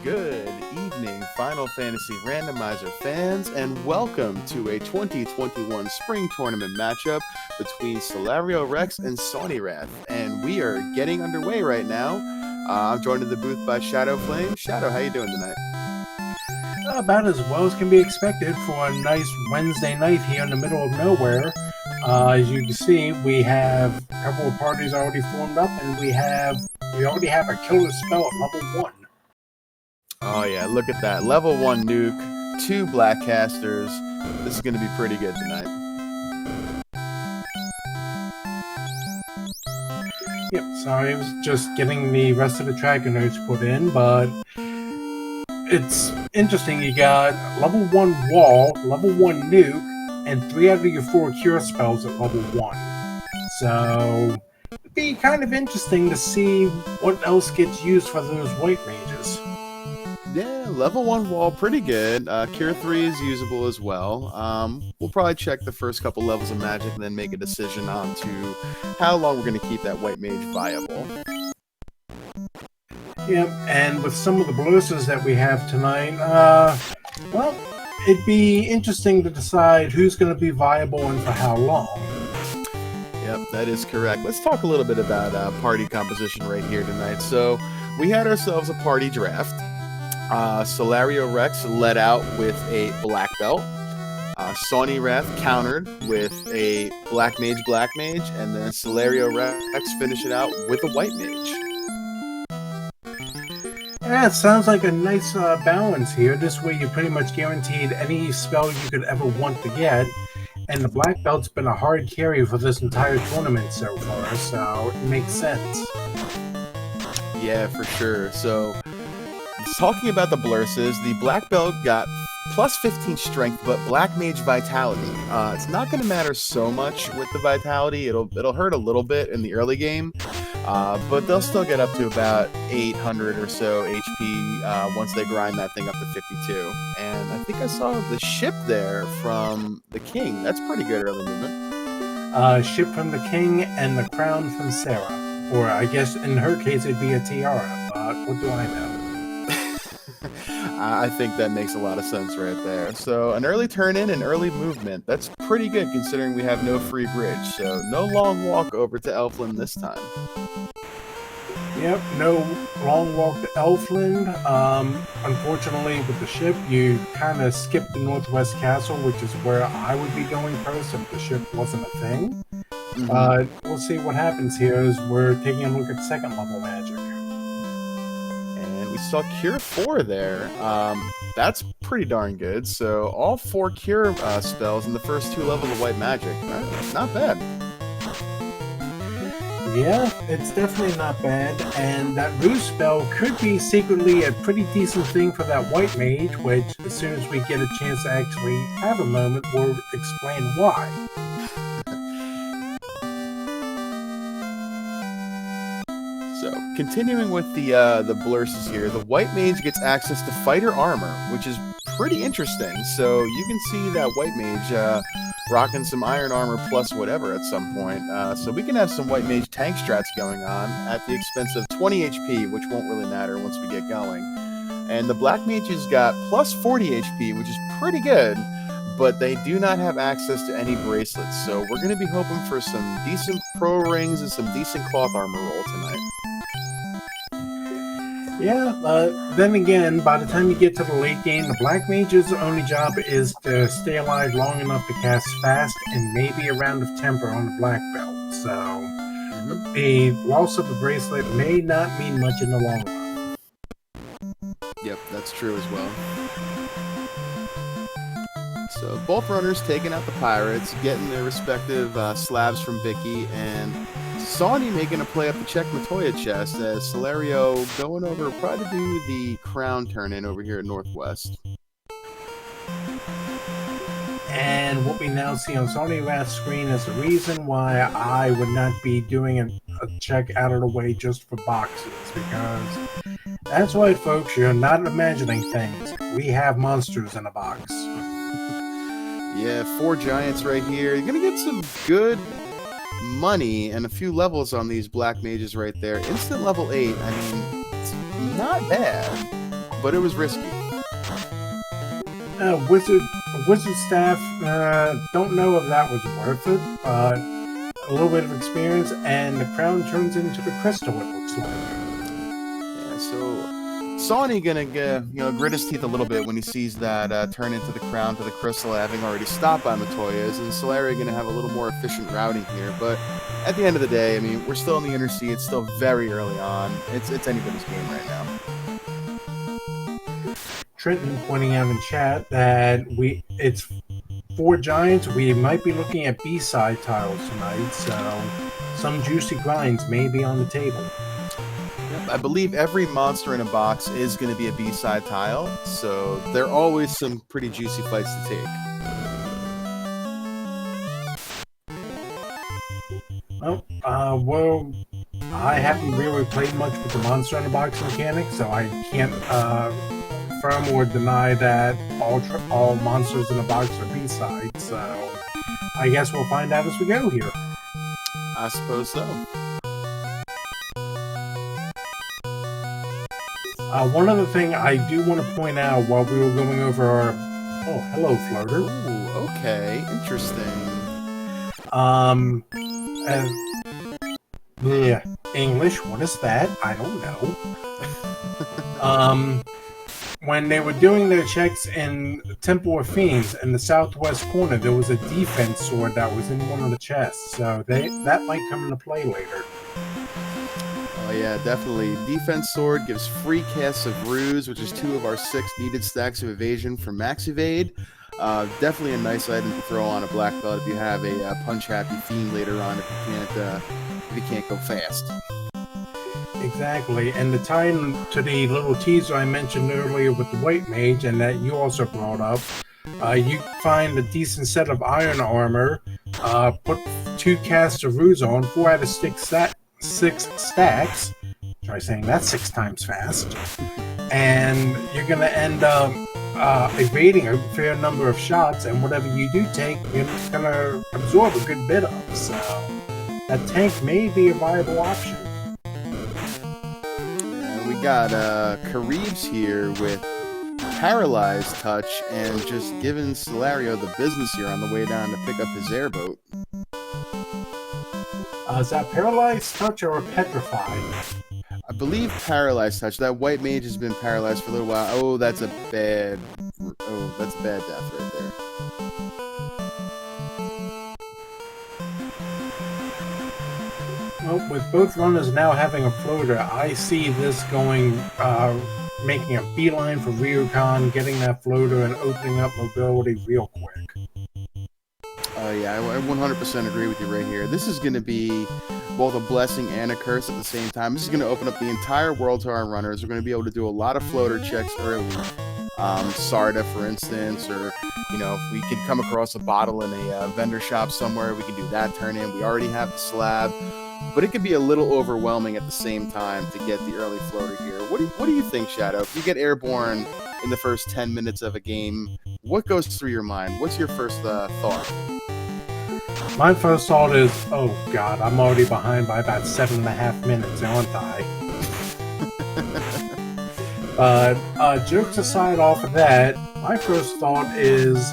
Good evening, Final Fantasy Randomizer fans, and welcome to a 2021 Spring Tournament matchup between Solariorex and Sawneyrath. And we are getting underway right now. I'm joined in the booth by Shadow Flame. Shadow, how you doing tonight? About as well as can be expected for a nice Wednesday night here in the middle of nowhere. As you can see, we have a couple of parties already formed up, and we already have a killer spell at level 1. Oh yeah, look at that. Level 1 nuke, 2 black casters. This is going to be pretty good tonight. Yep, sorry, I was just getting the rest of the tracker notes put in, but it's interesting. You got level 1 wall, level 1 nuke, and 3 out of your 4 cure spells at level 1. So it'd be kind of interesting to see what else gets used for those white mages. Yeah, level 1 wall, pretty good. Cure 3 is usable as well. We'll probably check the first couple levels of magic and then make a decision on to how long we're going to keep that white mage viable. Yep, and with some of the blisters that we have tonight, well, it'd be interesting to decide who's going to be viable and for how long. Yep, that is correct. Let's talk a little bit about party composition right here tonight. So we had ourselves a party draft. Solariorex led out with a black belt. Sawneyrath countered with a black mage, and then Solariorex finished it out with a white mage. Yeah, it sounds like a nice balance here. This way you're pretty much guaranteed any spell you could ever want to get. And the black belt's been a hard carry for this entire tournament so far, so it makes sense. Yeah, for sure. So, talking about the blurses, the black belt got plus 15 strength, but black mage vitality. It's not going to matter so much with the vitality. It'll hurt a little bit in the early game, but they'll still get up to about 800 or so HP once they grind that thing up to 52. And I think I saw the ship there from the king. That's pretty good early movement. Ship from the king and the crown from Sarah. Or I guess in her case it'd be a tiara, but what do I know? I think that makes a lot of sense right there. So an early turn in and early movement. That's pretty good considering we have no free bridge. So no long walk over to Elfland this time. Yep, no long walk to Elfland. Unfortunately, with the ship, you kind of skipped the Northwest Castle, which is where I would be going first if the ship wasn't a thing. Mm-hmm. We'll see what happens here as we're taking a look at second level magic. We saw Cure 4 there. That's pretty darn good. So all 4 Cure spells in the first 2 levels of White Magic. Not bad. Yeah, it's definitely not bad. And that Ruse spell could be secretly a pretty decent thing for that White Mage, which as soon as we get a chance to actually have a moment, we'll explain why. So, continuing with the blurses here, the white mage gets access to fighter armor, which is pretty interesting. So you can see that white mage rocking some iron armor plus whatever at some point. So we can have some white mage tank strats going on at the expense of 20 HP, which won't really matter once we get going. And the black mage has got plus 40 HP, which is pretty good, but they do not have access to any bracelets. So we're going to be hoping for some decent pro rings and some decent cloth armor roll tonight. Yeah, then again, by the time you get to the late game, the Black Mage's only job is to stay alive long enough to cast Fast and maybe a round of Temper on the Black Belt. So, the loss of the bracelet may not mean much in the long run. Yep, that's true as well. So, both runners taking out the pirates, getting their respective slabs from Vicky, and Sawney making a play up the check Matoya chest as Solario going over probably to do the crown turn in over here at Northwest. And what we now see on Sowneyrath's screen is the reason why I would not be doing a check out of the way just for boxes, because that's right, folks, you're not imagining things. We have monsters in a box. Yeah, 4 giants right here. You're going to get some good money and a few levels on these black mages right there. Instant level 8, I mean, it's not bad. but it was risky. Wizard staff, don't know if that was worth it, but a little bit of experience, and the crown turns into the crystal, it looks like. Yeah, so Sawney gonna grit his teeth a little bit when he sees that turn into the crown to the crystal, having already stopped by Matoya's, and Solaria gonna have a little more efficient routing here. But at the end of the day, I mean, we're still in the Inner Sea. It's still very early on. It's anybody's game right now. Trenton pointing out in chat that it's 4 giants. We might be looking at B-side tiles tonight, so some juicy grinds may be on the table. Yep, I believe every monster in a box is going to be a B-side tile, so there are always some pretty juicy fights to take. Well, I haven't really played much with the monster in a box mechanic, so I can't confirm or deny that all monsters in a box are B-sides, so I guess we'll find out as we go here. I suppose so. One other thing I do want to point out while we were going over our... Oh, hello, Floater. Ooh, okay, interesting. Yeah, English, what is that? I don't know. When they were doing their checks in Temple of Fiends in the southwest corner, there was a defense sword that was in one of the chests, so that might come into play later. Oh yeah, definitely. Defense sword gives free casts of ruse, which is 2 of our 6 needed stacks of evasion for max evade. Definitely a nice item to throw on a black belt if you have a punch-happy fiend later on if you can't go fast. Exactly, and to tie in to the little teaser I mentioned earlier with the White Mage, and that you also brought up, you find a decent set of iron armor, put 2 casts of ruse on, 4 out of 6 stacks. Try saying that 6 times fast. And you're going to end up evading a fair number of shots, and whatever you do take, you're going to absorb a good bit of. So that tank may be a viable option. We got Karibs here with Paralyzed Touch and just giving Solario the business here on the way down to pick up his airboat. Is that Paralyzed Touch or Petrified? I believe Paralyzed Touch. That White Mage has been paralyzed for a little while. Oh, that's a bad death right there. Well, with both runners now having a floater, I see this going, making a beeline for Ryukon, getting that floater and opening up mobility real quick. Yeah, I 100% agree with you right here. This is going to be both a blessing and a curse at the same time. This is going to open up the entire world to our runners. We're going to be able to do a lot of floater checks early. Sarda, for instance, or, if we could come across a bottle in a vendor shop somewhere, we can do that turn in. We already have the slab. But it could be a little overwhelming at the same time to get the early floater here. What do you think, Shadow? If you get airborne in the first 10 minutes of a game, what goes through your mind? What's your first thought? My first thought is, oh god, I'm already behind by about 7.5 minutes, aren't I? But jokes aside off of that, my first thought is,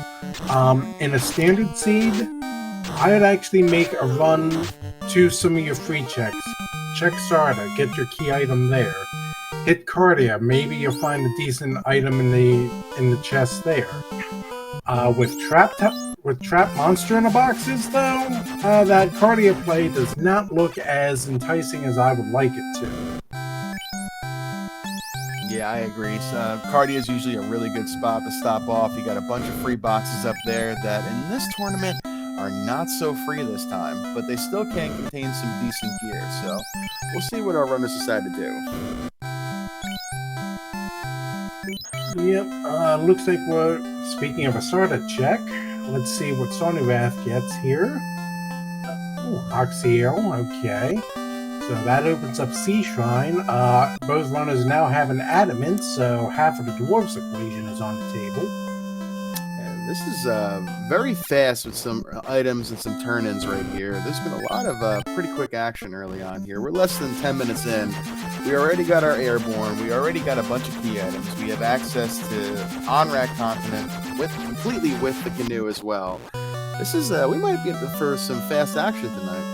in a standard seed, I would actually make a run to some of your free checks. Check Sarda, get your key item there. Hit Cardia, maybe you'll find a decent item in the chest there. With trap monster in the boxes, though, that Cardia play does not look as enticing as I would like it to. Yeah, I agree. Cardia is usually a really good spot to stop off. You got a bunch of free boxes up there that in this tournament are not so free this time, but they still can contain some decent gear, so we'll see what our runners decide to do. Yep, looks like we're, speaking of a Sarda check, let's see what Sawneyrath gets here. Oxyel, okay. So that opens up Sea Shrine. Both runners now have an adamant, so half of the dwarves equation is on the table. And this is very fast with some items and some turn-ins right here. There's been a lot of pretty quick action early on here. We're less than 10 minutes in. We already got our airborne. We already got a bunch of key items. We have access to on-rack continent completely with the canoe as well. This is we might be for some fast action tonight.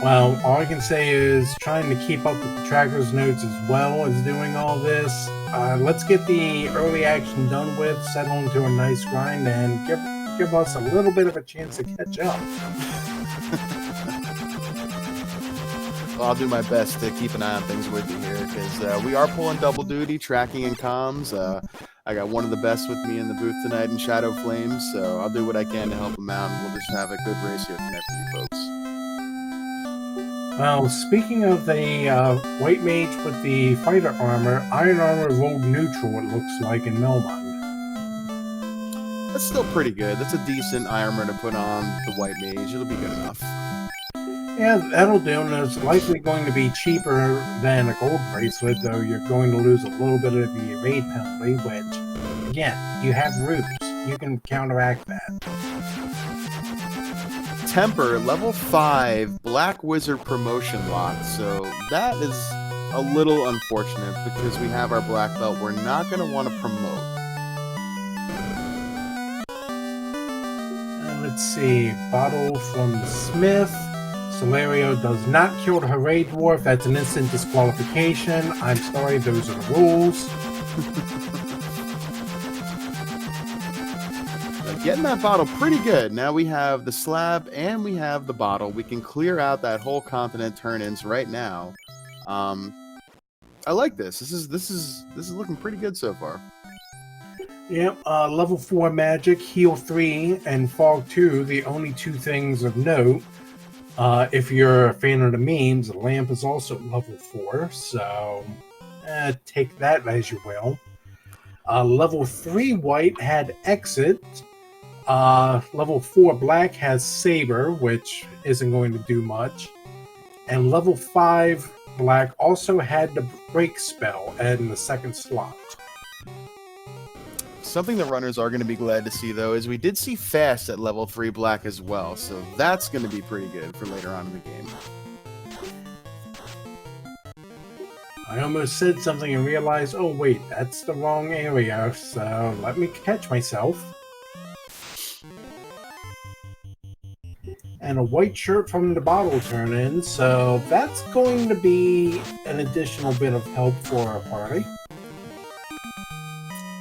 Well, all I can say is trying to keep up with the tracker's notes as well as doing all this. Let's get the early action done with, settle into a nice grind, and give us a little bit of a chance to catch up. Well, I'll do my best to keep an eye on things with you here, because we are pulling double duty, tracking and comms. I got one of the best with me in the booth tonight in Shadow Flames, so I'll do what I can to help him out, and we'll just have a good race here tonight for you folks. Well, speaking of the white mage with the fighter armor, iron armor rolled neutral, it looks like, in Melmond. That's still pretty good. That's a decent armor to put on the white mage. It'll be good enough. Yeah, that'll do, and it's likely going to be cheaper than a gold bracelet, though you're going to lose a little bit of the evade penalty, which, again, you have ruse. You can counteract that. Temper, level 5, Black Wizard promotion lock. So that is a little unfortunate because we have our black belt. We're not going to want to promote. Let's see. Bottle from the Smith. Solario does not kill the Hooray Dwarf. That's an instant disqualification. I'm sorry, those are the rules. Getting that bottle pretty good. Now we have the slab and we have the bottle. We can clear out that whole continent turn-ins right now. I like this. This is looking pretty good so far. Yep, level 4 magic, heal 3, and fog 2, the only two things of note. If you're a fan of the memes, the lamp is also level 4, so take that as you will. Level 3 white had exit. Level 4 black has saber, which isn't going to do much. And level 5 black also had the break spell in the second slot. Something the runners are going to be glad to see, though, is we did see fast at level 3 black as well, so that's going to be pretty good for later on in the game. I almost said something and realized, oh wait, that's the wrong area, so let me catch myself. And a white shirt from the bottle turn-in, so that's going to be an additional bit of help for our party.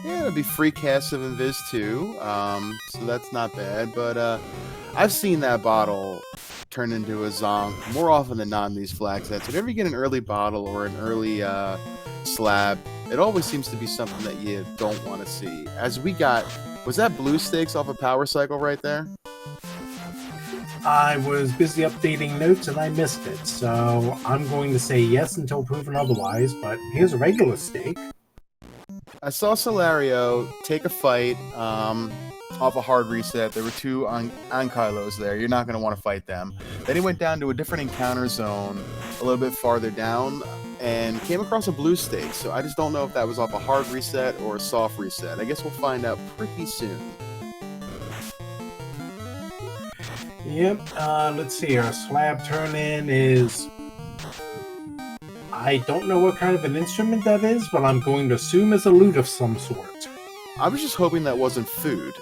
Yeah, it'll be free cast of Invis too, so that's not bad, but I've seen that bottle turn into a Zonk more often than not in these flag sets. Whenever you get an early bottle or an early slab, it always seems to be something that you don't want to see. As we got, was that blue stakes off a power cycle right there? I was busy updating notes and I missed it, so I'm going to say yes until proven otherwise, but here's a regular stake. I saw Solario take a fight off a hard reset. There were two Ankylos there. You're not going to want to fight them. Then he went down to a different encounter zone a little bit farther down and came across a blue stake. So I just don't know if that was off a hard reset or a soft reset. I guess we'll find out pretty soon. Yep, let's see, our slab turn-in is... I don't know what kind of an instrument that is, but I'm going to assume it's a lute of some sort. I was just hoping that wasn't food.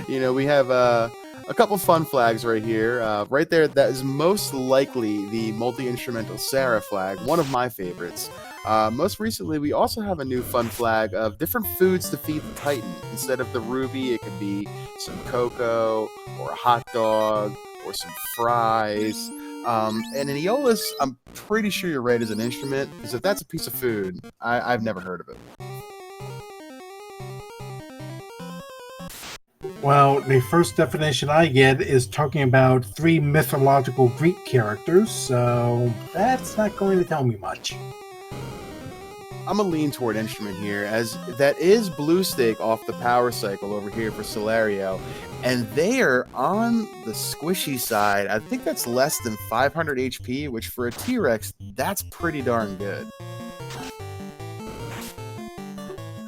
You know, we have a couple fun flags right here. Right there, that is most likely the multi-instrumental Sarah flag, one of my favorites. Most recently, we also have a new fun flag of different foods to feed the Titan. Instead of the ruby, it could be some cocoa, or a hot dog, or some fries. And in Aeolus, I'm pretty sure you're right as an instrument, because if that's a piece of food, I've never heard of it. Well, the first definition I get is talking about 3 mythological Greek characters, so that's not going to tell me much. I'm gonna lean toward instrument here, as that is blue stake off the power cycle over here for Solario, and they are on the squishy side. I think that's less than 500 HP, which for a T-Rex, that's pretty darn good.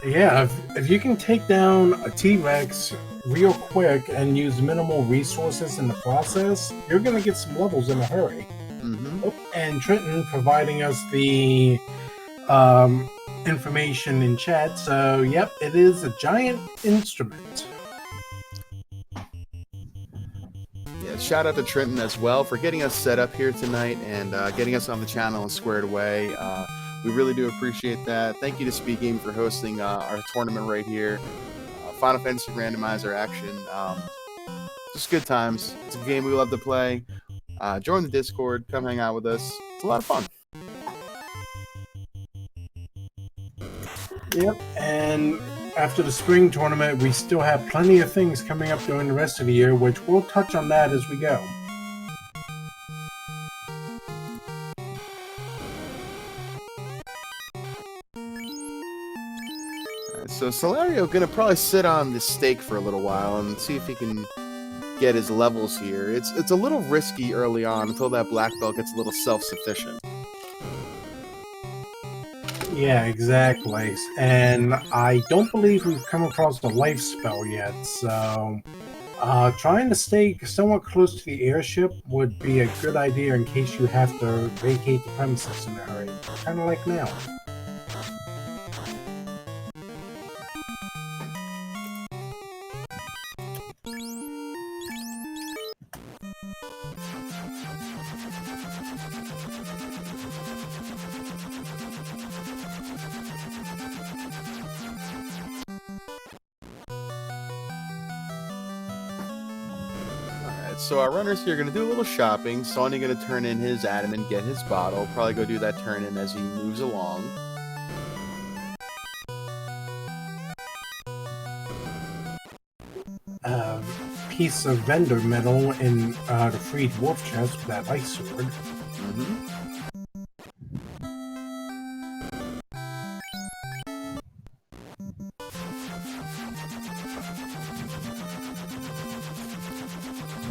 Yeah, if you can take down a T-Rex real quick and use minimal resources in the process, you're going to get some levels in a hurry. Mm-hmm. And Trenton providing us the information in chat. So, yep, it is a giant instrument. Yeah, shout out to Trenton as well for getting us set up here tonight and getting us on the channel and squared away. We really do appreciate that. Thank you to Speed Game for hosting our tournament right here. Final Fantasy Randomizer action. Just good times. It's a game we love to play. Join the Discord. Come hang out with us. It's a lot of fun. Yep, and after the spring tournament, we still have plenty of things coming up during the rest of the year, which we'll touch on that as we go. So Solario gonna probably sit on the stake for a little while and see if he can get his levels here. It's a little risky early on until that black belt gets a little self-sufficient. Yeah, exactly. And I don't believe we've come across the life spell yet, so trying to stay somewhat close to the airship would be a good idea in case you have to vacate the premises in a hurry, kind of like now. So our runners here are going to do a little shopping. Sawney going to turn in his Adam and get his bottle. Probably go do that turn in as he moves along. Piece of vendor metal in the freed wolf chest with that ice sword.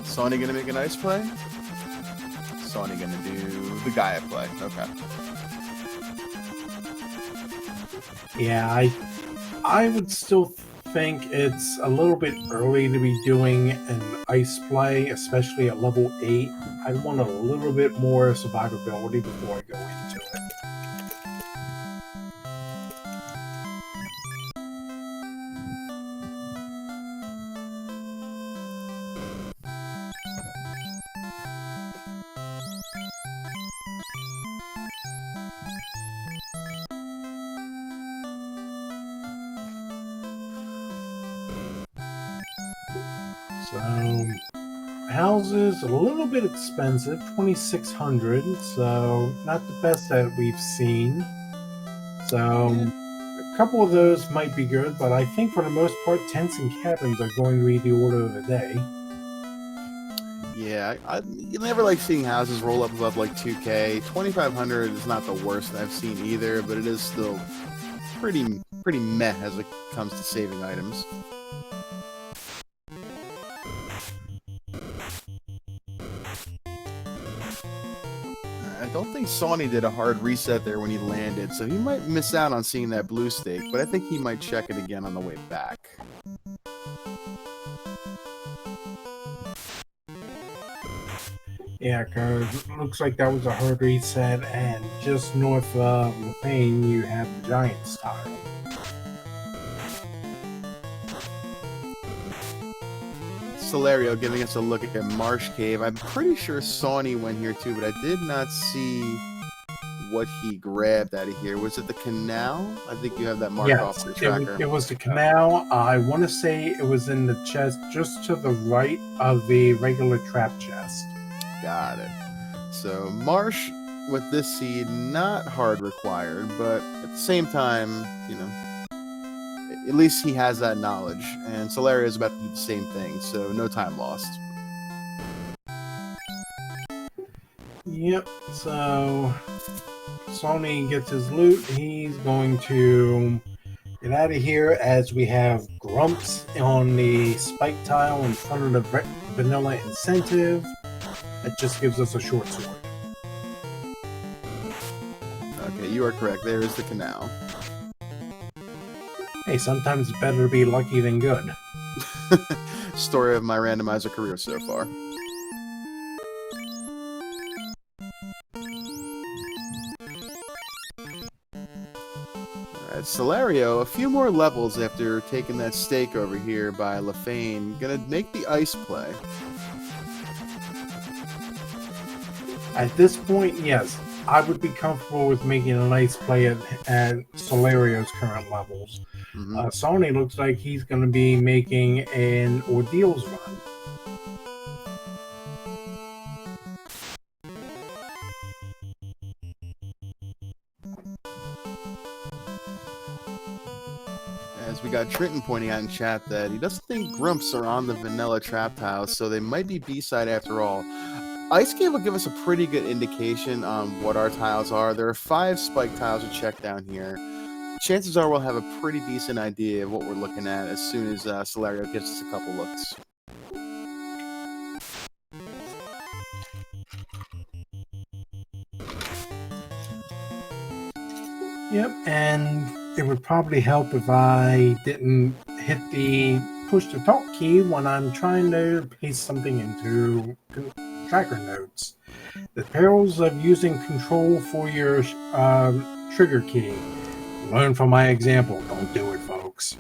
Sawney gonna make a nice play? Sawney gonna do the Gaia play. Okay. Yeah, I would still think it's a little bit early to be doing an ice play, especially at level 8. I'd want a little bit more survivability before I go into it. So, houses a little bit expensive, 2,600, so not the best that we've seen. So, a couple of those might be good, but I think for the most part, tents and cabins are going to be the order of the day. Yeah, you never like seeing houses roll up above like 2K. 2,500 is not the worst I've seen either, but it is still pretty meh as it comes to saving items. I don't think Sawney did a hard reset there when he landed, so he might miss out on seeing that blue stake, but I think he might check it again on the way back. Yeah, because it looks like that was a hard reset, and just north of Lefane, you have the Giants tile. Solario giving us a look at Marsh Cave. I'm pretty sure Sawney went here too, but I did not see what he grabbed out of here. Was it the canal? I think you have that marked off your tracker. It was the canal. I want to say it was in the chest just to the right of the regular trap chest. Got it. So Marsh with this seed, not hard required, but at the same time, you know, at least he has that knowledge, and Solario is about to do the same thing, so no time lost. Yep, so Sony gets his loot. He's going to get out of here as we have Grumps on the spike tile in front of the vanilla incentive. That just gives us a short sword. Okay, you are correct. There is the canal. Hey, sometimes it's better to be lucky than good. Story of my randomizer career so far. Alright, Solario, a few more levels after taking that stake over here by LaFane. Gonna make the ice play. At this point, yes, I would be comfortable with making a nice play at Solario's current levels. Sony looks like he's going to be making an Ordeals run. As we got Trenton pointing out in chat that he doesn't think Grumps are on the vanilla trap tiles, so they might be B-side after all. Ice Cave will give us a pretty good indication on what our tiles are. There are 5 spike tiles to check down here. Chances are we'll have a pretty decent idea of what we're looking at as soon as Solario gives us a couple looks. Yep, and it would probably help if I didn't hit the push to talk key when I'm trying to paste something into tracker notes. The perils of using control for your trigger key. Learn from my example. Don't do it, folks.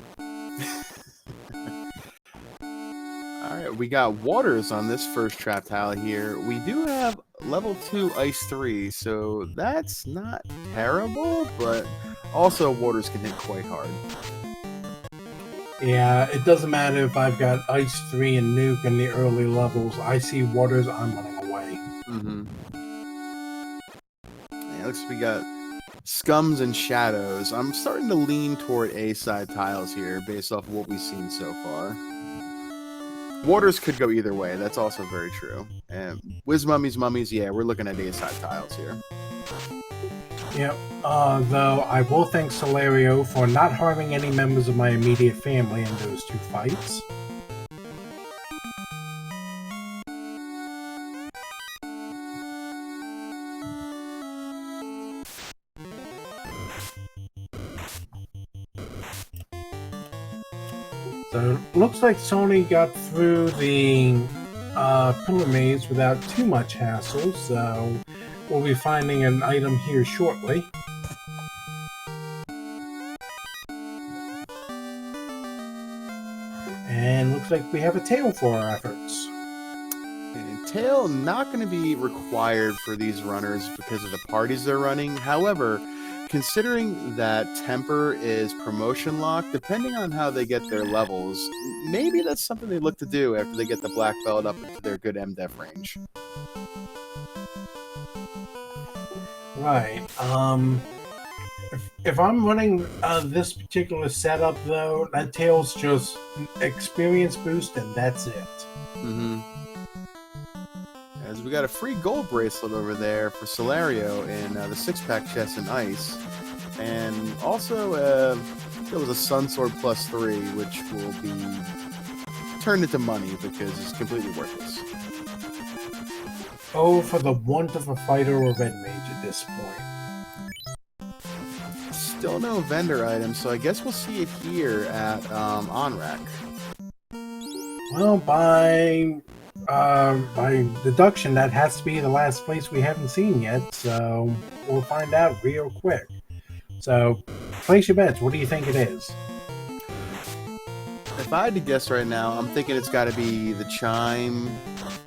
Alright, we got waters on this first trap tile here. We do have level 2 ice 3, so that's not terrible, but also waters can hit quite hard. Yeah, it doesn't matter if I've got Ice 3 and Nuke in the early levels. I see waters, I'm running away. Yeah, looks like we got Scums and Shadows. I'm starting to lean toward A-side tiles here based off of what we've seen so far. Waters could go either way. That's also very true. And Wiz Mummies, yeah, we're looking at A-side tiles here. Yep. Though I will thank Solario for not harming any members of my immediate family in those 2 fights. So it looks like Sony got through the pillar maze without too much hassle, so we'll be finding an item here shortly. And looks like we have a tail for our efforts. And tail not going to be required for these runners because of the parties they're running. However, considering that temper is promotion lock, depending on how they get their levels, maybe that's something they look to do after they get the black belt up into their good MDef range. Right. If I'm running this particular setup, though, that tail's just experience boost, and that's it. As we got a free gold bracelet over there for Solario in the 6-pack chest and ice. And also, there was a Sun Sword +3, which will be turned into money because it's completely worthless. Oh, for the want of a fighter or red mage at this point. Still no vendor items, so I guess we'll see it here at OnRack. Well, by deduction, that has to be the last place we haven't seen yet, so we'll find out real quick. So, place your bets. What do you think it is? If I had to guess right now, I'm thinking it's got to be the Chime.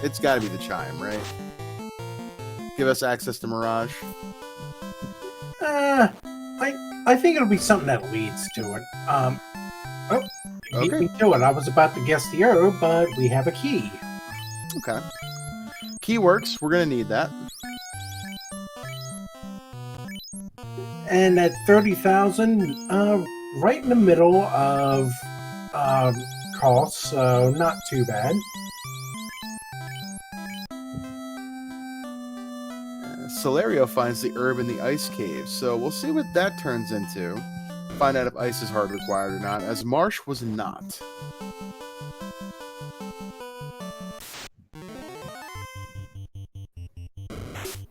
It's got to be the Chime, right? Give us access to Mirage. I think it'll be something that leads to it. You beat me to it. I was about to guess the herb, but we have a key. Okay. Key works. We're going to need that. And at 30,000, right in the middle of costs, so not too bad. Solario finds the herb in the ice cave, so we'll see what that turns into. Find out if ice is hard required or not, as Marsh was not.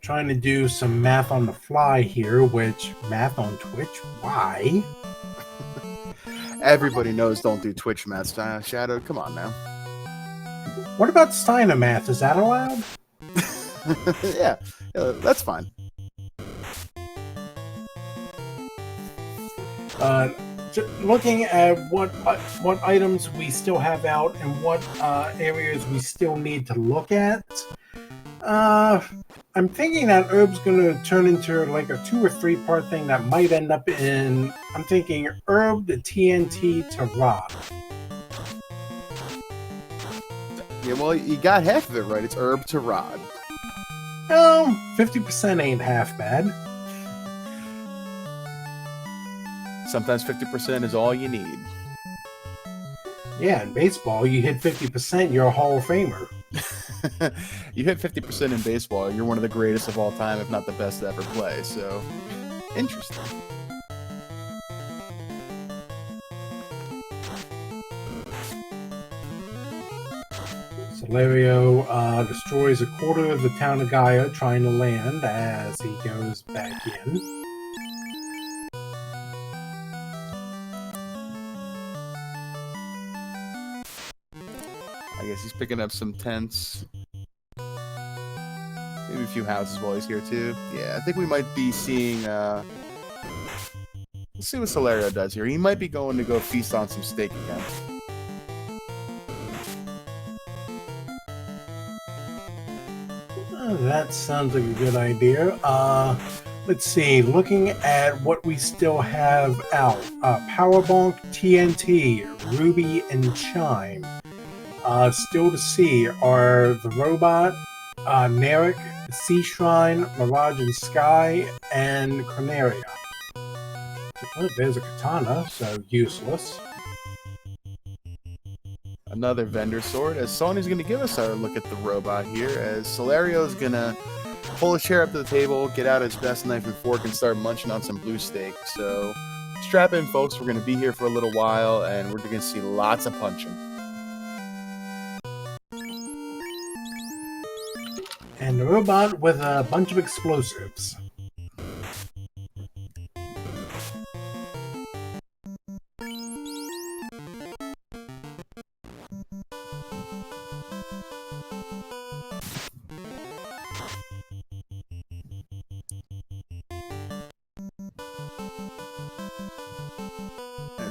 Trying to do some math on the fly here, which, math on Twitch? Why? Everybody knows don't do Twitch math, Shadow. Come on now. What about Steiner math? Is that allowed? Yeah, that's fine. Looking at what items we still have out and what areas we still need to look at, I'm thinking that Herb's going to turn into like a 2 or 3 part thing that might end up in, I'm thinking Herb to TNT to Rod. Yeah, well, you got half of it right. It's herb to rod. 50% ain't half bad. Sometimes 50% is all you need. Yeah, in baseball, you hit 50%, you're a Hall of Famer. You hit 50% in baseball, you're one of the greatest of all time, if not the best to ever play. So, interesting. Solario destroys a quarter of the town of Gaia trying to land as he goes back in. I guess he's picking up some tents. Maybe a few houses while he's here too. Yeah, I think we might be seeing let's see what Solario does here. He might be going to go feast on some steak again. That sounds like a good idea. Let's see, looking at what we still have out. Powerbonk, TNT, Ruby, and Chime. Still to see are the Robot, Narek, Sea Shrine, Mirage and Sky, and Corneria. Oh, there's a katana, so useless. Another vendor sword, as Sony's going to give us our look at the robot here, as Solario's going to pull a chair up to the table, get out his best knife and fork, and start munching on some blue steak. So, strap in, folks. We're going to be here for a little while, and we're going to see lots of punching. And the robot with a bunch of explosives.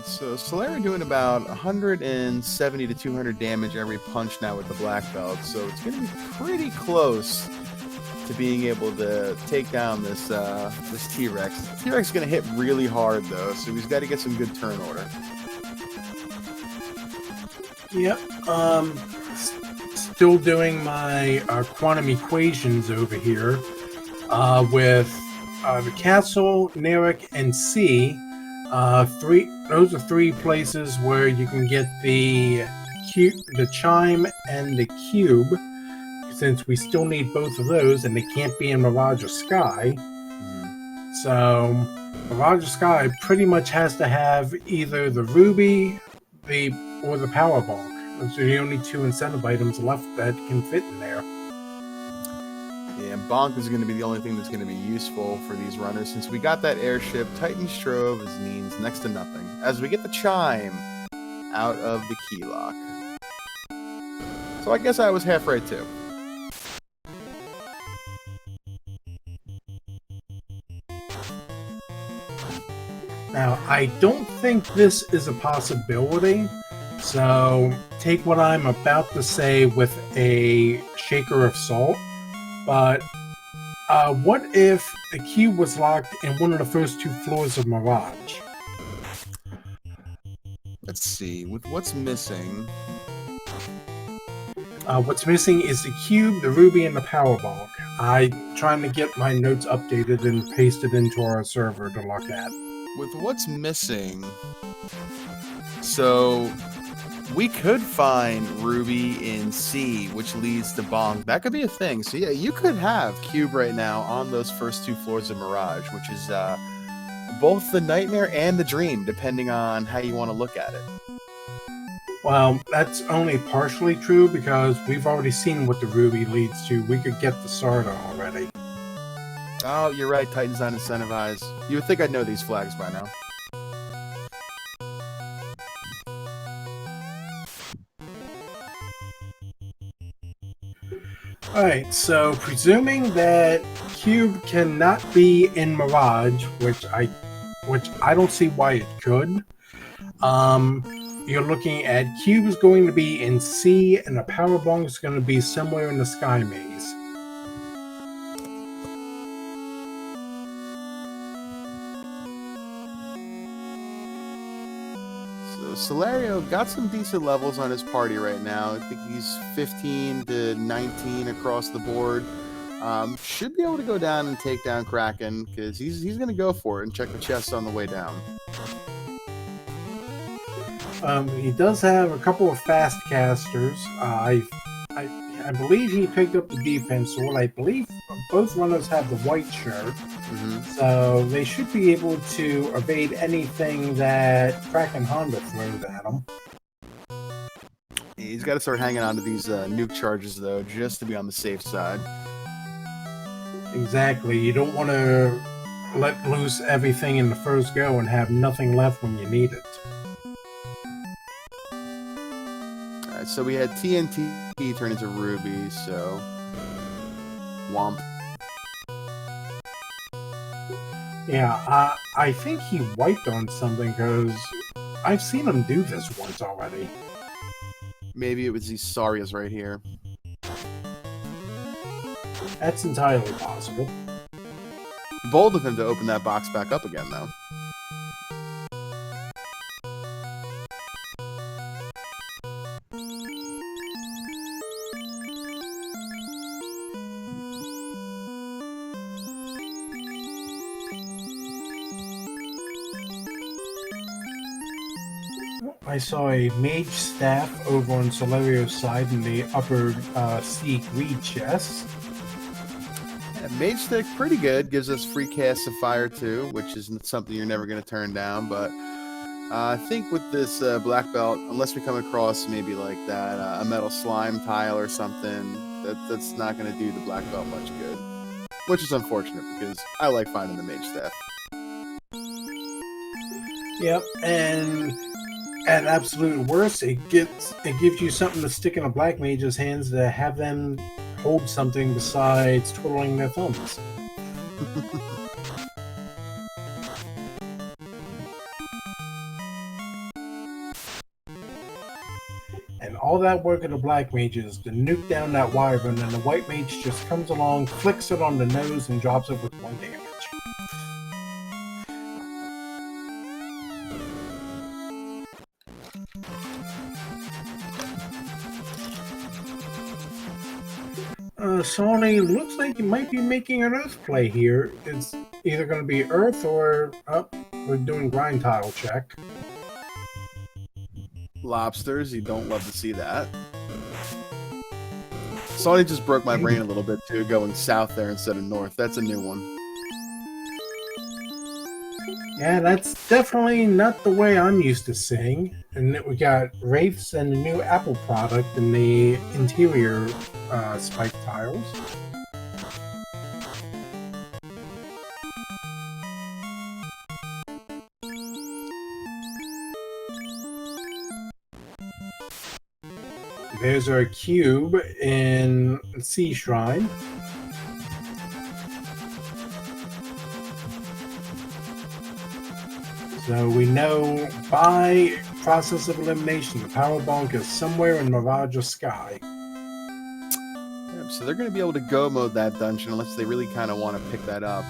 So Solario doing about 170 to 200 damage every punch now with the black belt, so it's going to be pretty close to being able to take down this this T-Rex. T-Rex is going to hit really hard though, so he's got to get some good turn order. Yep. Still doing my quantum equations over here with the castle, Narek, and C. Those are 3 places where you can get the chime and the cube, since we still need both of those, and they can't be in Mirage or Sky. So Mirage or Sky pretty much has to have either the Ruby, or the Powerbonk. Those are the only 2 incentive items left that can fit in there. Yeah, and Bonk is going to be the only thing that's going to be useful for these runners. Since we got that airship, Titan's Trove means next to nothing. As we get the chime out of the key lock. So I guess I was half right too. Now, I don't think this is a possibility, so take what I'm about to say with a shaker of salt. But what if the cube was locked in one of the first 2 floors of Mirage? Let's see, with what's missing... What's missing is the cube, the Ruby, and the Powerbonk. I'm trying to get my notes updated and pasted into our server to look at. With what's missing... So... we could find Ruby in C, which leads to Bonk. That could be a thing. So yeah, you could have Cube right now on those first 2 floors of Mirage, which is both the nightmare and the dream, depending on how you want to look at it. Well, that's only partially true because we've already seen what the Ruby leads to. We could get the Sarda already. Oh, you're right. Titan's not incentivized. You would think I'd know these flags by now. Alright, so presuming that Cube cannot be in Mirage, which I which I don't see why it could. You're looking at Cube is going to be in C, and the power bong is going to be somewhere in the Sky Maze. So Solario got some decent levels on his party right now. I think he's 15 to 19 across the board. Should be able to go down and take down Kraken because he's going to go for it and check the chest on the way down. He does have a couple of fast casters. I believe he picked up the defense sword. I believe both runners have the white shirt, so they should be able to evade anything that Kraken Honda throws at him. He's got to start hanging on to these nuke charges, though, just to be on the safe side. Exactly. You don't want to let loose everything in the first go and have nothing left when you need it. Alright, so we had TNT turn into Ruby, so... Womp. Yeah, I think he wiped on something because I've seen him do this once already. Maybe it was these Sarias right here. That's entirely possible. Bold of him to open that box back up again, though. I saw a mage staff over on Solario's side in the upper C greed chest. Yeah, Mage Stick, pretty good. Gives us free cast of fire, too, which is something you're never going to turn down. But I think with this black belt, unless we come across maybe like that, a metal slime tile or something, that's not going to do the black belt much good. Which is unfortunate, because I like finding the mage staff. Yep, and at absolute worst, it gives you something to stick in a black mage's hands to have them hold something besides twiddling their thumbs. And all that work of the black mage is to nuke down that wyvern, and the white mage just comes along, flicks it on the nose, and drops it with 1 damage. Sawney looks like he might be making an earth play here. It's either going to be earth or we're doing grind tile check. Lobsters, you don't love to see that. Sawney just broke my brain a little bit too, going south there instead of north. That's a new one. Yeah, that's definitely not the way I'm used to seeing. And we got wraiths and the new Apple product in the interior spike tiles. There's our cube in Sea Shrine. So we know by process of elimination, the power bonk is somewhere in Mirage's sky. Yep, so they're going to be able to go mode that dungeon unless they really kind of want to pick that up.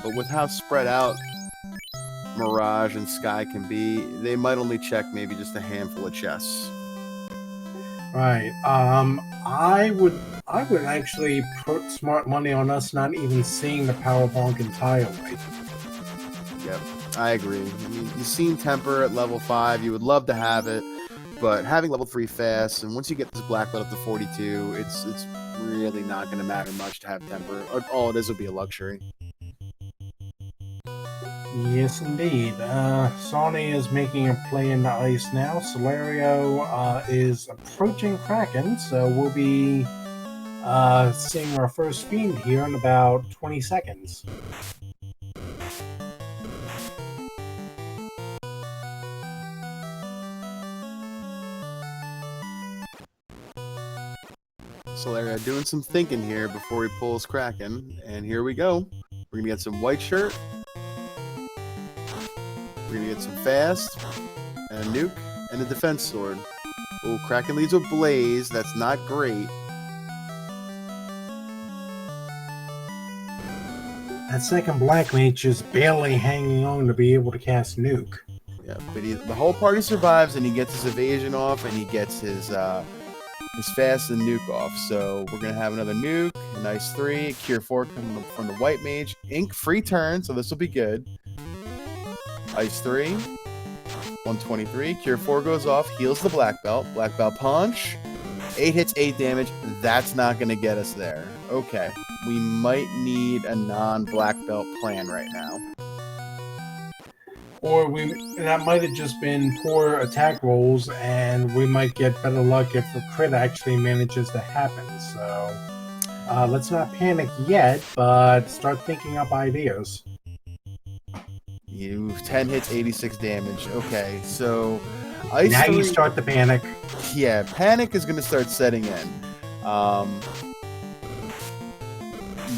But with how spread out Mirage and Sky can be, they might only check maybe just a handful of chests. Right. I would actually put smart money on us not even seeing the power bonk entirely. Yep, I agree. I mean, you've seen Temper at level 5. You would love to have it, but having level 3 fast, and once you get this black belt up to 42, it's really not going to matter much to have Temper. All it is will be a luxury. Yes, indeed. Sawney is making a play in the ice now. Solario is approaching Kraken, so we'll be seeing our first fiend here in about 20 seconds. Solario doing some thinking here before he pulls Kraken, and here we go. We're going to get some white shirt. We're gonna get some fast, and a nuke, and a defense sword. Oh, Kraken leads with Blaze. That's not great. That second Black Mage is barely hanging on to be able to cast Nuke. Yeah, but the whole party survives, and he gets his evasion off, and he gets his fast and nuke off. So we're gonna have another nuke, a nice 3, Cure 4 coming from the White Mage, Ink free turn, so this will be good. Ice 3, 123, Cure 4 goes off, heals the Black Belt punch, 8 hits, 8 damage. That's not gonna get us there. Okay, we might need a non-Black Belt plan right now. Or that might have just been poor attack rolls, and we might get better luck if a crit actually manages to happen. So let's not panic yet, but start thinking up ideas. You 10 hits, 86 damage. Okay, so Ice now 3, you start the panic. Yeah, panic is going to start setting in.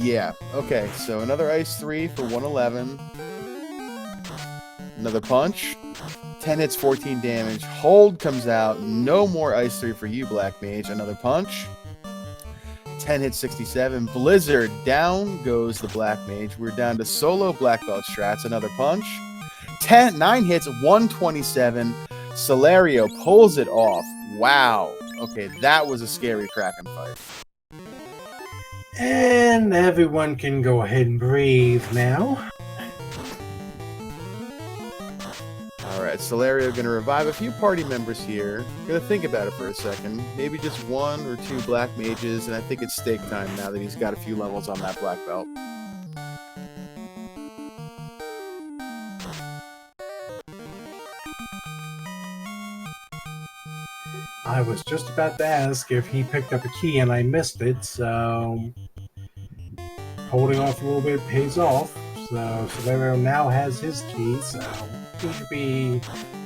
Yeah, okay, so another Ice 3 for 111. Another punch. 10 hits, 14 damage. Hold comes out. No more Ice 3 for you, Black Mage. Another punch. 10 hits, 67. Blizzard. Down goes the Black Mage. We're down to solo Black Belt strats. Another punch. 9 hits, 127. Solario pulls it off. Wow. Okay, that was a scary Kraken fight. And everyone can go ahead and breathe now. Alright, Solario gonna revive a few party members here. Gonna think about it for a second. Maybe just 1 or 2 Black Mages, and I think it's stake time now that he's got a few levels on that Black Belt. I was just about to ask if he picked up a key and I missed it, so holding off a little bit pays off. So Solario now has his key, so he should be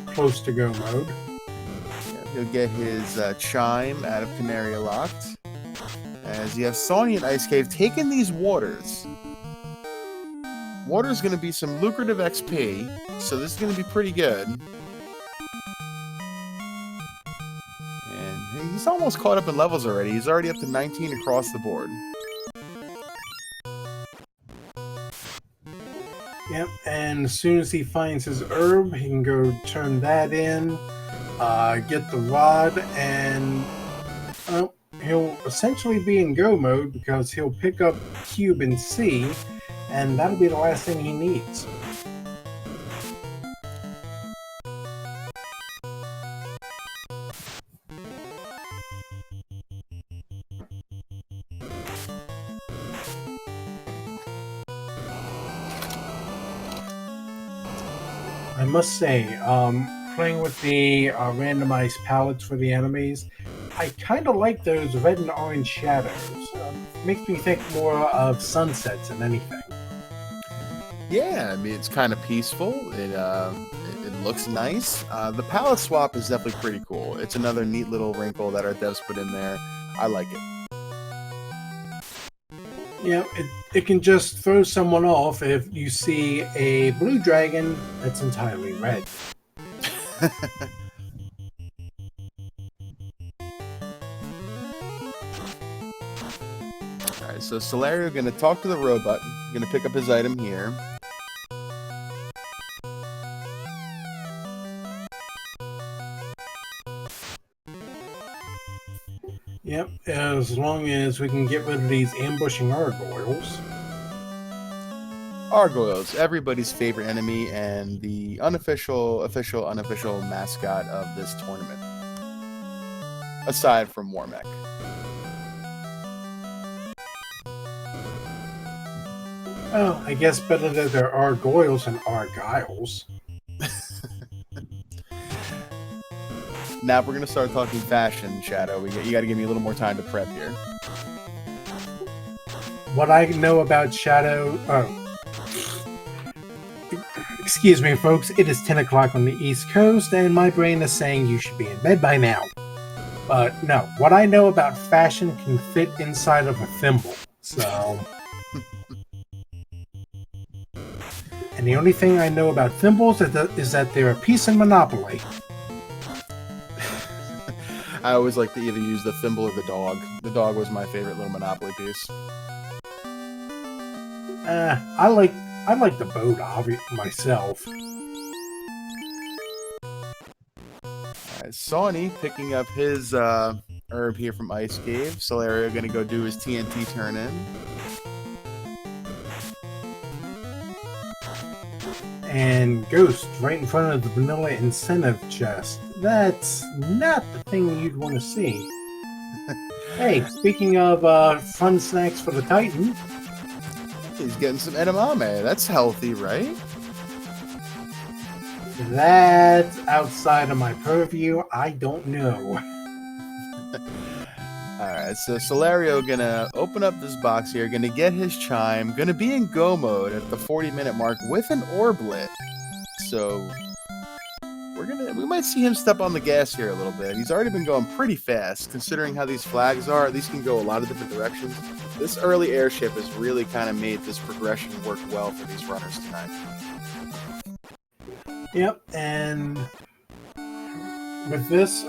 close to go mode. Yeah, he'll get his Chime out of Canaria Locked. As you have Sawney and Ice Cave taking these waters. Water's going to be some lucrative XP, so this is going to be pretty good. And he's almost caught up in levels already. He's already up to 19 across the board. Yep, and as soon as he finds his herb, he can go turn that in, get the rod, and he'll essentially be in go mode because he'll pick up Cube and C, and that'll be the last thing he needs. I must say, playing with the randomized palettes for the enemies, I kind of like those red and orange shadows. Makes me think more of sunsets than anything. Yeah, I mean, it's kind of peaceful. It looks nice. The palette swap is definitely pretty cool. It's another neat little wrinkle that our devs put in there. I like it. You know, it can just throw someone off if you see a blue dragon that's entirely red. Alright, so Solario gonna talk to the robot. Gonna pick up his item here. Yep, as long as we can get rid of these ambushing gargoyles. Gargoyles, everybody's favorite enemy and the unofficial mascot of this tournament. Aside from Warmech. Oh, I guess better that there are gargoyles than argyles. Now we're gonna start talking fashion, Shadow. You gotta give me a little more time to prep here. What I know about Shadow... excuse me, folks. It is 10 o'clock on the East Coast, and my brain is saying you should be in bed by now. But no, what I know about fashion can fit inside of a thimble. So... And And the only thing I know about thimbles is that they're a piece in Monopoly. I always like to either use the thimble or the dog. The dog was my favorite little Monopoly piece. I like the boat myself. Alright, Sawney picking up his herb here from Ice Cave. Solario gonna go do his TNT turn in. And Ghost right in front of the vanilla incentive chest. That's not the thing you'd want to see. Hey, speaking of fun snacks for the Titan. He's getting some edamame. That's healthy, right? That's outside of my purview. I don't know. Alright, so Solario gonna open up this box here, gonna get his chime, gonna be in go mode at the 40-minute mark with an orblet. So we might see him step on the gas here a little bit. He's already been going pretty fast, considering how these flags are. These can go a lot of different directions. This early airship has really kind of made this progression work well for these runners tonight. Yep, and with this,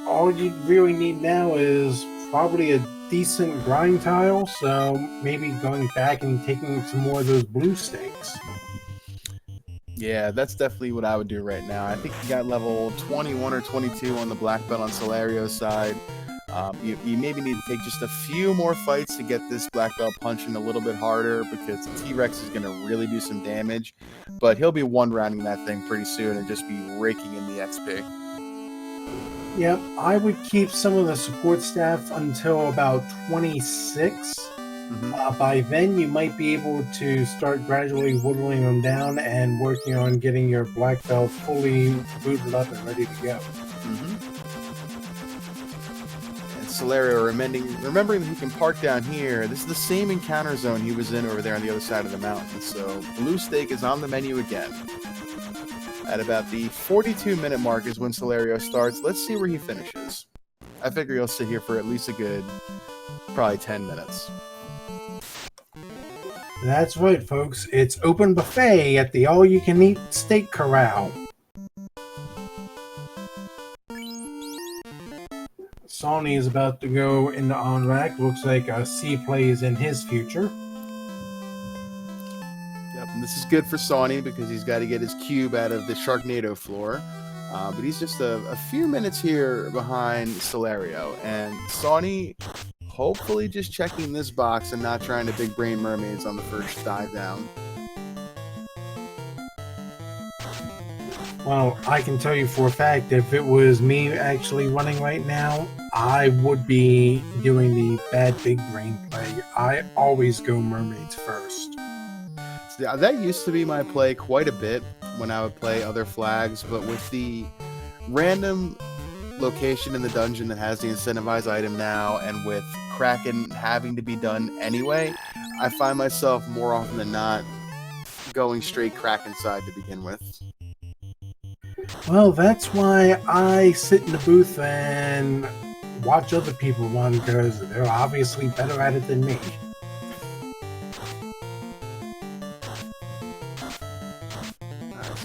all you really need now is probably a decent grind tile, so maybe going back and taking some more of those blue stakes. Yeah, that's definitely what I would do right now. I think you got level 21 or 22 on the black belt on Solario's side. You maybe need to take just a few more fights to get this black belt punching a little bit harder, because the T-Rex is going to really do some damage. But he'll be one-rounding that thing pretty soon and just be raking in the XP. Yep, I would keep some of the support staff until about 26. By then, you might be able to start gradually whittling them down and working on getting your black belt fully booted up and ready to go. And Solario remembering that he can park down here. This is the same encounter zone he was in over there on the other side of the mountain. So blue stake is on the menu again. At about the 42-minute mark is when Solario starts. Let's see where he finishes. I figure he'll sit here for at least a good, probably 10 minutes. That's right, folks. It's open buffet at the all-you-can-eat steak corral. Sawney is about to go into on-rack. Looks like C play is in his future. Yep, and this is good for Sawney because he's got to get his cube out of the Sharknado floor. But he's just a few minutes here behind Solario. And Sawney hopefully just checking this box and not trying to big brain mermaids on the first dive down. Well, I can tell you for a fact, if it was me actually running right now, I would be doing the bad big brain play. I always go mermaids first. Yeah, that used to be my play quite a bit when I would play other flags, but with the random location in the dungeon that has the incentivized item now, and with Kraken having to be done anyway, I find myself more often than not going straight Kraken side to begin with. Well, that's why I sit in the booth and watch other people run, because they're obviously better at it than me.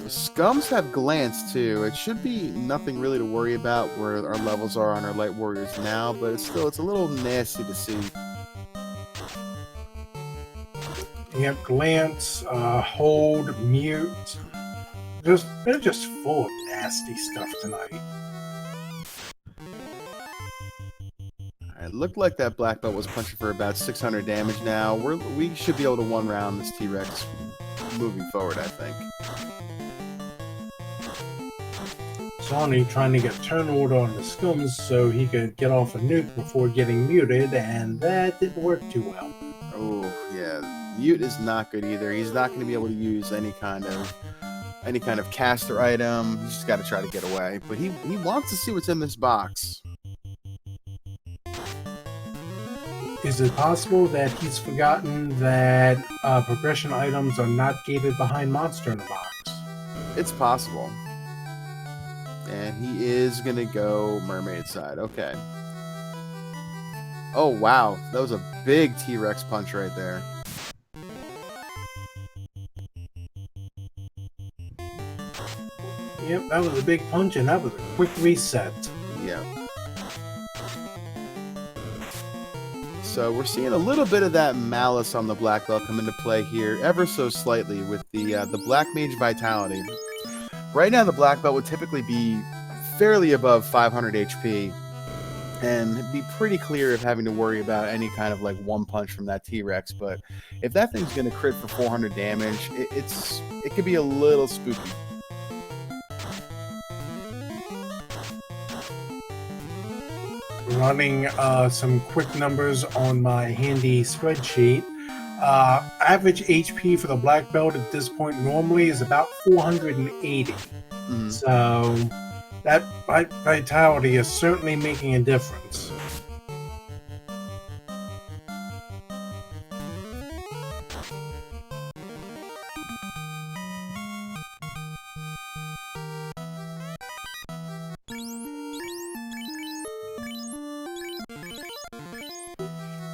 Scums have glance too. It should be nothing really to worry about where our levels are on our light warriors now, but it's a little nasty to see. Yep, glance, hold, mute. They're just full of nasty stuff tonight. It looked like that black belt was punching for about 600 damage now. We should be able to one round this T-Rex moving forward, I think. Sawney trying to get turn order on the Scums so he could get off a nuke before getting muted, and that didn't work too well. Oh, yeah. Mute is not good either. He's not going to be able to use any kind of caster item. He's just got to try to get away. But he wants to see what's in this box. Is it possible that he's forgotten that progression items are not gated behind monster in the box? It's possible. And he is going to go mermaid side. Okay. Oh, wow. That was a big T-Rex punch right there. Yep, that was a big punch, and that was a quick reset. Yeah. So we're seeing a little bit of that malice on the black belt come into play here, ever so slightly, with the black mage vitality. Right now, the black belt would typically be fairly above 500 HP, and be pretty clear of having to worry about any kind of like one punch from that T-Rex. But if that thing's going to crit for 400 damage, it could be a little spooky. Running some quick numbers on my handy spreadsheet. Average HP for the black belt at this point normally is about 480. So that vitality is certainly making a difference.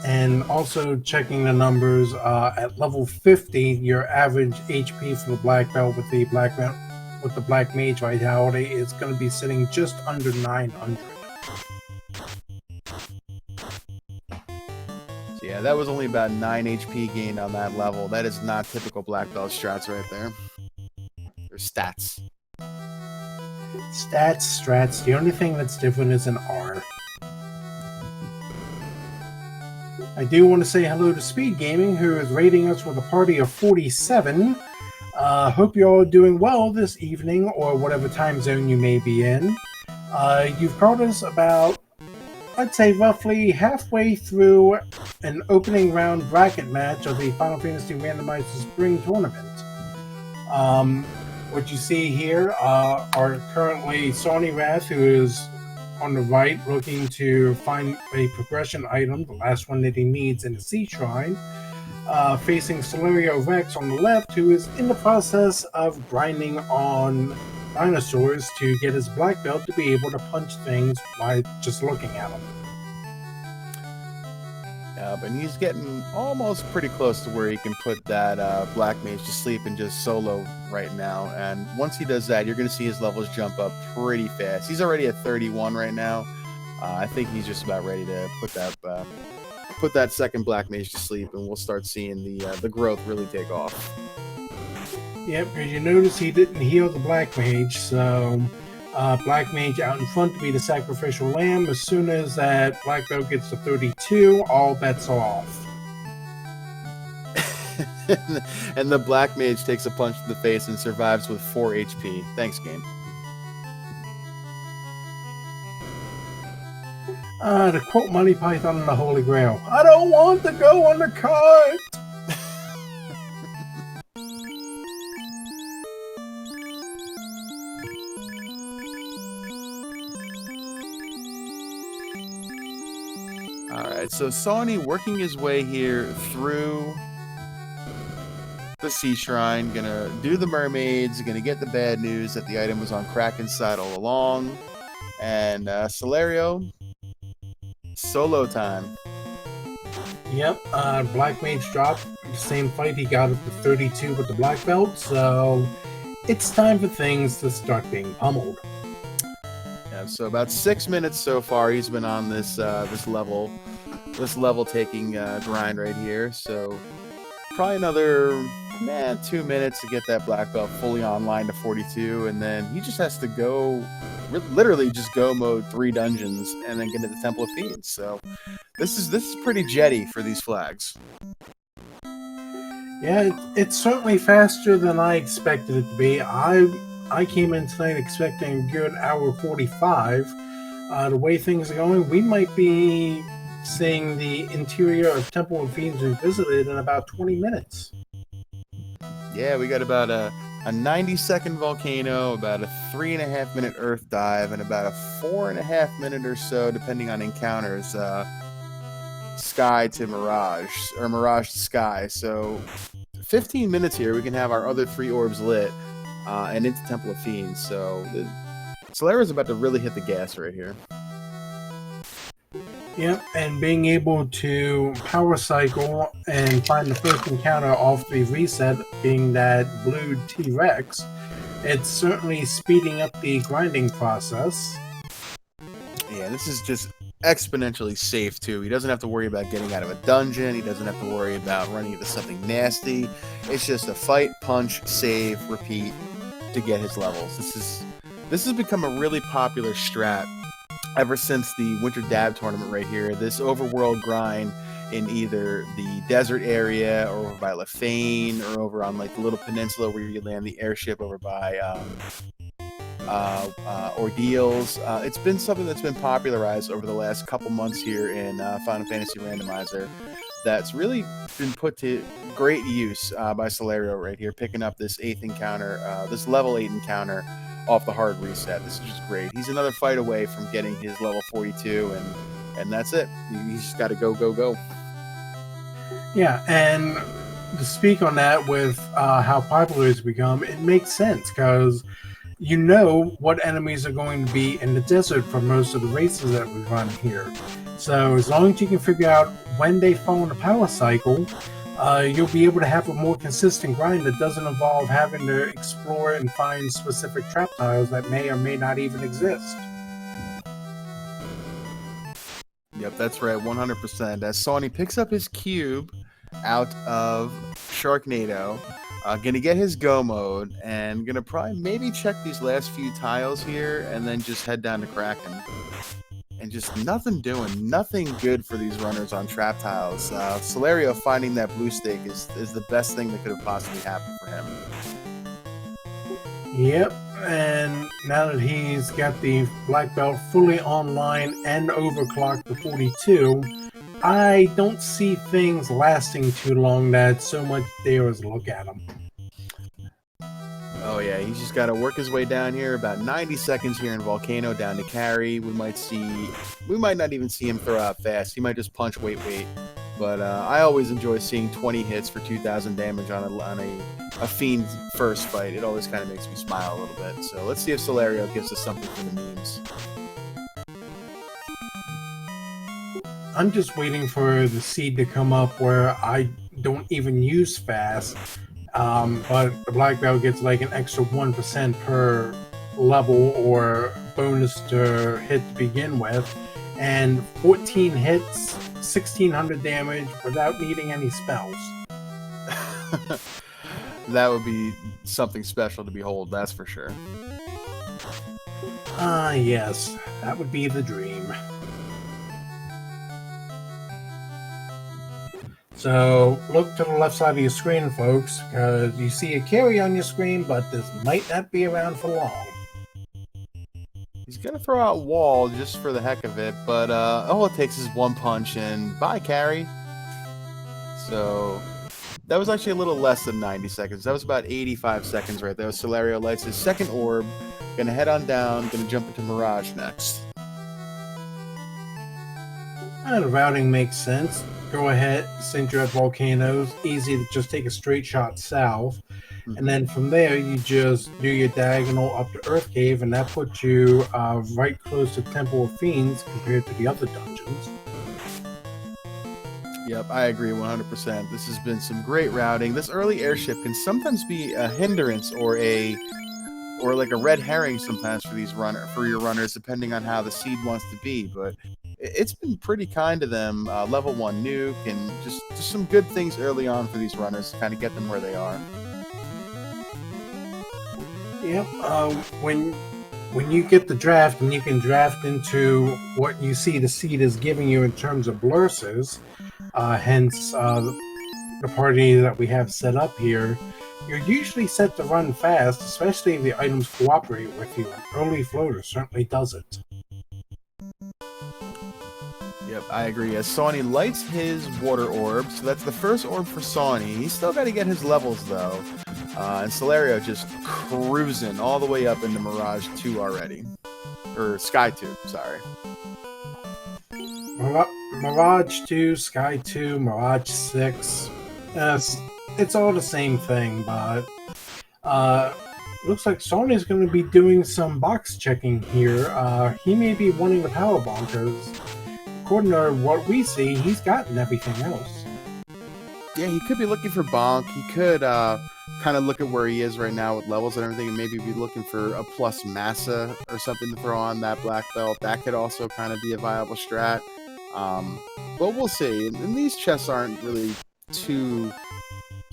And also checking the numbers, at level 50, your average HP for the black belt with the black mage vitality is going to be sitting just under 900. So yeah, that was only about 9 HP gained on that level. That is not typical black belt strats right there. Or stats. Strats. The only thing that's different is an R. I do want to say hello to Speed Gaming, who is rating us with a party of 47. Hope you're all doing well this evening, or whatever time zone you may be in. You've caught us about, I'd say, roughly halfway through an opening round bracket match of the Final Fantasy Randomizer Spring Tournament. What you see here are currently Sawneyrath, who is on the right, looking to find a progression item, the last one that he needs in the Sea Shrine, facing Solariorex on the left, who is in the process of grinding on dinosaurs to get his black belt to be able to punch things by just looking at them. But he's getting almost pretty close to where he can put that black mage to sleep and just solo right now. And once he does that, you're going to see his levels jump up pretty fast. He's already at 31 right now. I think he's just about ready to put that second black mage to sleep, and we'll start seeing the growth really take off. Yep, because you notice he didn't heal the black mage, so black mage out in front to be the sacrificial lamb. As soon as that black belt gets to 32, all bets are off. And the black mage takes a punch to the face and survives with 4 HP. Thanks, game. To quote Monty Python and the Holy Grail, I don't want to go on the cart! Alright, so Sawney working his way here through the Sea Shrine, gonna do the mermaids, gonna get the bad news that the item was on Kraken's side all along, and Solario, solo time. Yep, black mage dropped the same fight, he got up to 32 with the black belt, so it's time for things to start being pummeled. Yeah, so about 6 minutes so far he's been on this level taking grind right here. So probably another 2 minutes to get that black belt fully online to 42, and then he just has to go, literally just go mode 3 dungeons and then get to the Temple of Fiends. So this is pretty jetty for these flags. Yeah, it's certainly faster than I expected it to be. I came in tonight expecting a good hour 45. The way things are going, we might be seeing the interior of Temple of Fiends revisited in about 20 minutes. Yeah, we got about a 90-second volcano, about a 3.5-minute earth dive, and about a 4.5-minute or so, depending on encounters, sky to mirage, or mirage to sky. So 15 minutes here, we can have our other 3 orbs lit, and into Temple of Fiends. So Solario's about to really hit the gas right here. Yep, and being able to power cycle and find the first encounter off the reset, being that blue T-Rex, It's certainly speeding up the grinding process. Yeah, this is just exponentially safe too. He doesn't have to worry about getting out of a dungeon. He doesn't have to worry about running into something nasty. It's just a fight, punch, save, repeat to get his levels. This has become a really popular strat ever since the Winter Dab tournament right here. This overworld grind in either the desert area or over by Lefane or over on like the little peninsula where you land the airship over by ordeals. It's been something that's been popularized over the last couple months here in Final Fantasy Randomizer that's really been put to great use by Solario right here, picking up this 8th encounter, this level 8 encounter off the hard reset. This is just great. He's another fight away from getting his level 42, and that's it. He's just got to go, go, go. Yeah, and to speak on that with how popular it's become, it makes sense because you know what enemies are going to be in the desert for most of the races that we run here. So as long as you can figure out when they fall in the power cycle, you'll be able to have a more consistent grind that doesn't involve having to explore and find specific trap tiles that may or may not even exist. Yep, that's right, 100%. As Sawney picks up his cube out of Sharknado, gonna get his go mode, and gonna probably maybe check these last few tiles here, and then just head down to Kraken. And just nothing good for these runners on trap tiles. Solario finding that blue stake is the best thing that could have possibly happened for him. Yep, and now that he's got the black belt fully online and overclocked to 42, I don't see things lasting too long that so much there is a look at him. Oh yeah, he's just got to work his way down here. About 90 seconds here in Volcano down to carry. We might not even see him throw out fast. He might just punch, wait. But I always enjoy seeing 20 hits for 2,000 damage on a Fiend first fight. It always kind of makes me smile a little bit. So let's see if Solario gives us something from the memes. I'm just waiting for the seed to come up where I don't even use fast. But the black belt gets like an extra 1% per level or bonus to hit to begin with, and 14 hits, 1,600 damage without needing any spells. That would be something special to behold, that's for sure. Yes, that would be the dream. So look to the left side of your screen, folks, because you see a carry on your screen, but this might not be around for long. He's going to throw out wall just for the heck of it, but all it takes is one punch and bye, carry. So that was actually a little less than 90 seconds. That was about 85 seconds right there. Solario lights his second orb, going to head on down, going to jump into Mirage next. The routing makes sense. Go ahead, since you're at Volcanoes, easy to just take a straight shot south. And then from there, you just do your diagonal up to Earth Cave, and that puts you right close to Temple of Fiends compared to the other dungeons. Yep, I agree 100%. This has been some great routing. This early airship can sometimes be a hindrance or like a red herring sometimes for your runners, depending on how the seed wants to be. But it's been pretty kind to them. Level 1 nuke and just some good things early on for these runners to kind of get them where they are. Yep. When you get the draft and you can draft into what you see the seed is giving you in terms of blurses, hence the party that we have set up here, you're usually set to run fast, especially if the items cooperate with you. An early floater certainly does it. Yep, I agree. As Sawney lights his water orb, so that's the first orb for Sawney. He's still got to get his levels, though. And Solario just cruising all the way up into Mirage 2 already. Or Sky 2, sorry. Mirage 2, Sky 2, Mirage 6. It's all the same thing, but looks like Sony's going to be doing some box checking here. He may be wanting the power bomb because, according to what we see, he's gotten everything else. Yeah, he could be looking for Bonk. He could kind of look at where he is right now with levels and everything, and maybe be looking for a plus massa or something to throw on that black belt. That could also kind of be a viable strat. But we'll see. And these chests aren't really too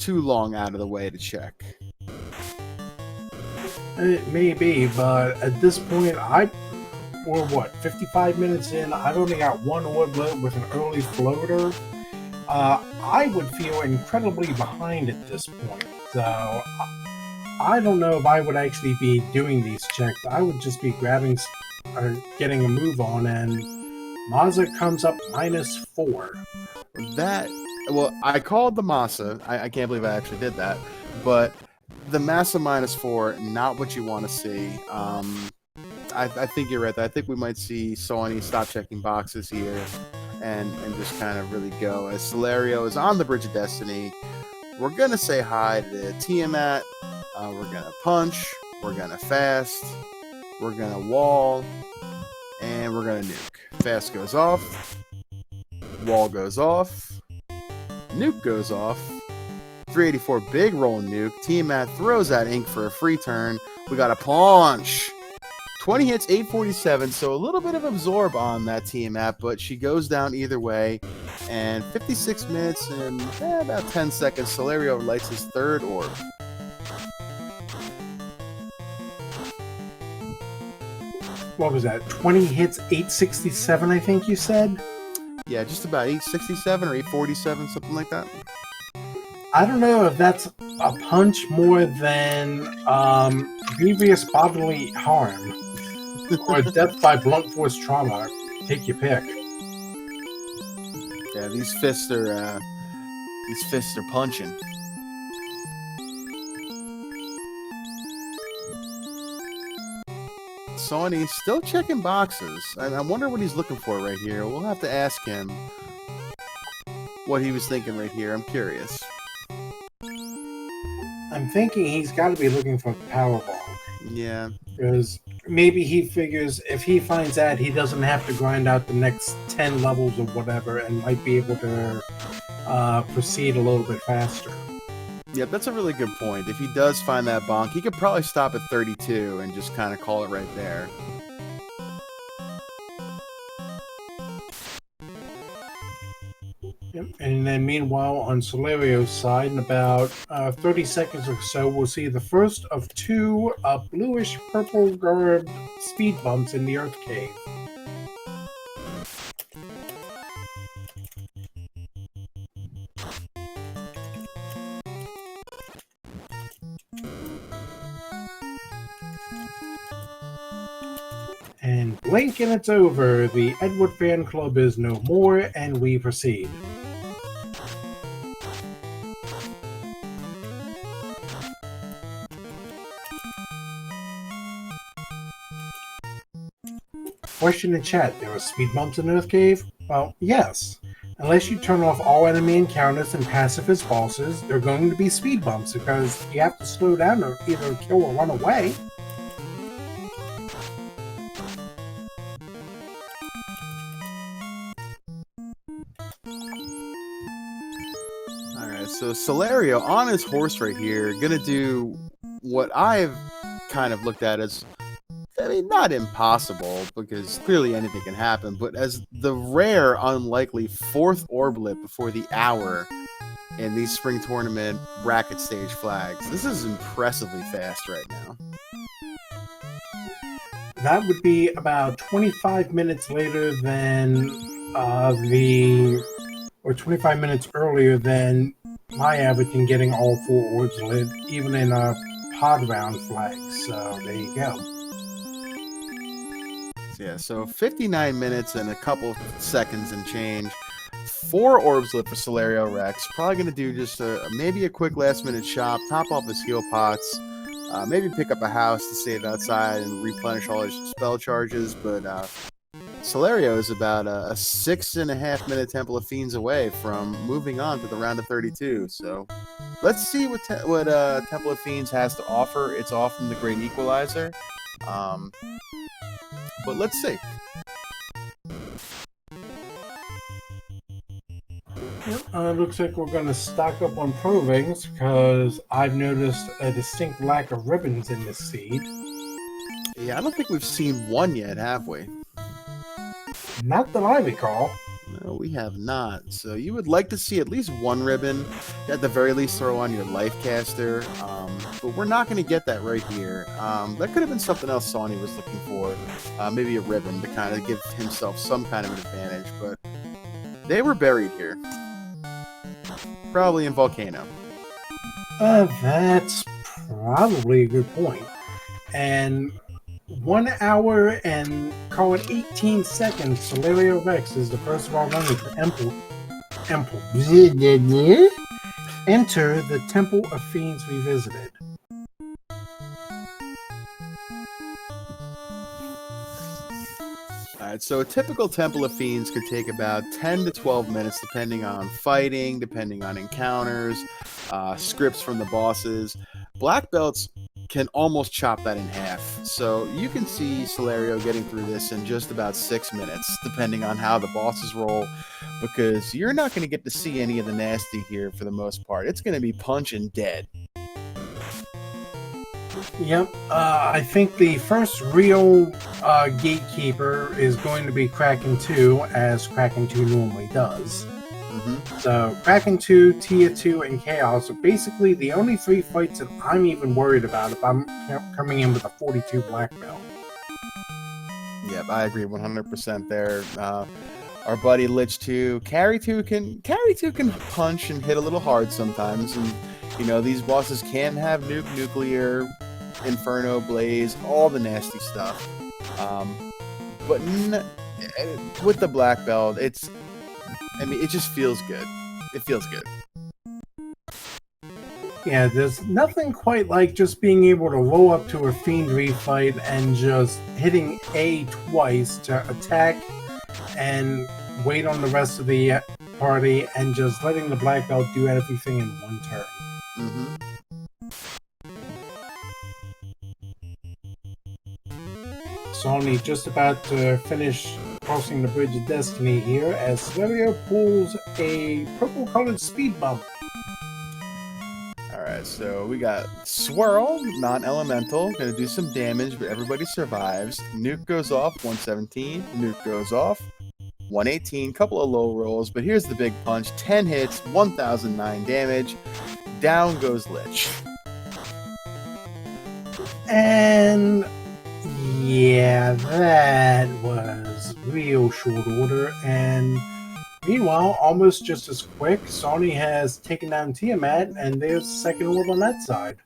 long out of the way to check. It may be, but at this point, we're what, 55 minutes in? I've only got one woodlet with an early floater. I would feel incredibly behind at this point. So I don't know if I would actually be doing these checks. I would just be grabbing or getting a move on, and Mazza comes up -4. Well, I called the Massa. I can't believe I actually did that. But the Massa -4, not what you want to see. I think you're right. I think we might see Sawney stop checking boxes here and just kind of really go. As Solario is on the Bridge of Destiny, we're going to say hi to Tiamat. We're going to punch. We're going to fast. We're going to wall. And we're going to nuke. Fast goes off. Wall goes off. Nuke goes off. 384 big roll nuke. Tiamat throws that ink for a free turn. We got a punch. 20 hits, 847, so a little bit of absorb on that Tiamat, but she goes down either way. And 56 minutes and about 10 seconds, Solario lights his third orb. What was that? 20 hits, 867, I think you said? Yeah, just about 867 or 847, something like that. I don't know if that's a punch more than grievous bodily harm or death by blunt force trauma. Take your pick. Yeah, these fists are punching. Sawney still checking boxes. I wonder what he's looking for right here. We'll have to ask him what he was thinking right here. I'm curious. I'm thinking he's got to be looking for Powerball. Yeah. Because maybe he figures if he finds that, he doesn't have to grind out the next 10 levels or whatever and might be able to proceed a little bit faster. Yeah, that's a really good point. If he does find that bonk, he could probably stop at 32 and just kind of call it right there. Yep. And then meanwhile, on Solario's side, in about 30 seconds or so, we'll see the first of two bluish-purple garbed speed bumps in the Earth Cave. And blink and it's over. The Edward Fan Club is no more, and we proceed. Question in chat, there were speed bumps in Earth Cave? Well, yes. Unless you turn off all enemy encounters and pacifist bosses, there are going to be speed bumps because you have to slow down to either kill or run away. Alright, so Solario on his horse right here, gonna do what I've kind of looked at as, I mean, not impossible, because clearly anything can happen, but as the rare, unlikely 4th orblet before the hour in these spring tournament bracket stage flags. This is impressively fast right now. That would be about 25 minutes later than or 25 minutes earlier than my average in getting all 4 orbs lit, even in a pod round flag. So there you go. Yeah, so 59 minutes and a couple seconds and change. 4 orbs lit for Solariorex. Probably going to do just maybe a quick last-minute shop, top off his heal pots, maybe pick up a house to save outside and replenish all his spell charges. But Solario is about a 6.5-minute Temple of Fiends away from moving on to the round of 32. So let's see what Temple of Fiends has to offer. It's off from the Great Equalizer. But let's see. Looks like we're going to stock up on pro rings because I've noticed a distinct lack of ribbons in this seed. Yeah, I don't think we've seen one yet, have we? Not that I recall. No, we have not. So you would like to see at least one ribbon, at the very least throw on your life caster, but we're not going to get that right here. That could have been something else Sawney was looking for, maybe a ribbon to kind of give himself some kind of an advantage, but they were buried here. Probably in Volcano. That's probably a good point. And 1 hour and call it 18 seconds, Solariorex is the first of our runners to enter the Temple of Fiends Revisited. Alright, so a typical Temple of Fiends could take about 10 to 12 minutes depending on fighting, depending on encounters, scripts from the bosses. Black belts can almost chop that in half. So you can see Solario getting through this in just about 6 minutes, depending on how the bosses roll, because you're not going to get to see any of the nasty here for the most part. It's going to be punch and dead. Yep, I think the first real gatekeeper is going to be Kraken 2, as Kraken 2 normally does. So Kraken 2, Tier 2, and Chaos are basically the only 3 fights that I'm even worried about if I'm coming in with a 42 black belt. Yep, I agree 100% there. Our buddy Lich 2, Carry 2 can punch and hit a little hard sometimes, and you know these bosses can have nuclear, Inferno, Blaze, all the nasty stuff. But with the black belt, it just feels good. It feels good. Yeah, there's nothing quite like just being able to roll up to a Fiendry fight and just hitting A twice to attack and wait on the rest of the party and just letting the black belt do everything in one turn. Sawney just about to finish crossing the Bridge of Destiny here as Solario pulls a purple-colored speed bump. Alright, so we got Swirl, non-elemental, gonna do some damage, but everybody survives. Nuke goes off, 117. Nuke goes off, 118. Couple of low rolls, but here's the big punch. 10 hits, 1009 damage. Down goes Lich. And yeah, that was real short order. And meanwhile, almost just as quick, Sawney has taken down Tiamat, and there's the second orb on that side.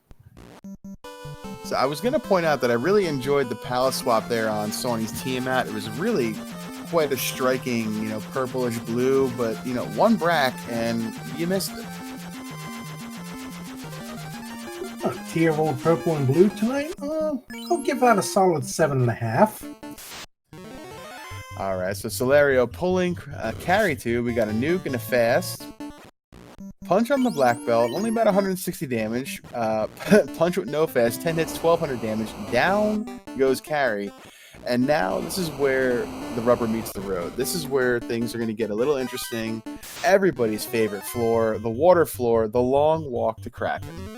So I was going to point out that I really enjoyed the palace swap there on Sony's Tiamat. It was really quite a striking, purplish blue, but, one brack and you missed it. Tier rolled purple and blue tonight? I'll give that a solid 7.5. Alright, so Solario pulling Carry 2. We got a nuke and a fast. Punch on the black belt, only about 160 damage. Punch with no fast, 10 hits, 1200 damage. Down goes Carry. And now this is where the rubber meets the road. This is where things are going to get a little interesting. Everybody's favorite floor, the water floor, the long walk to Kraken.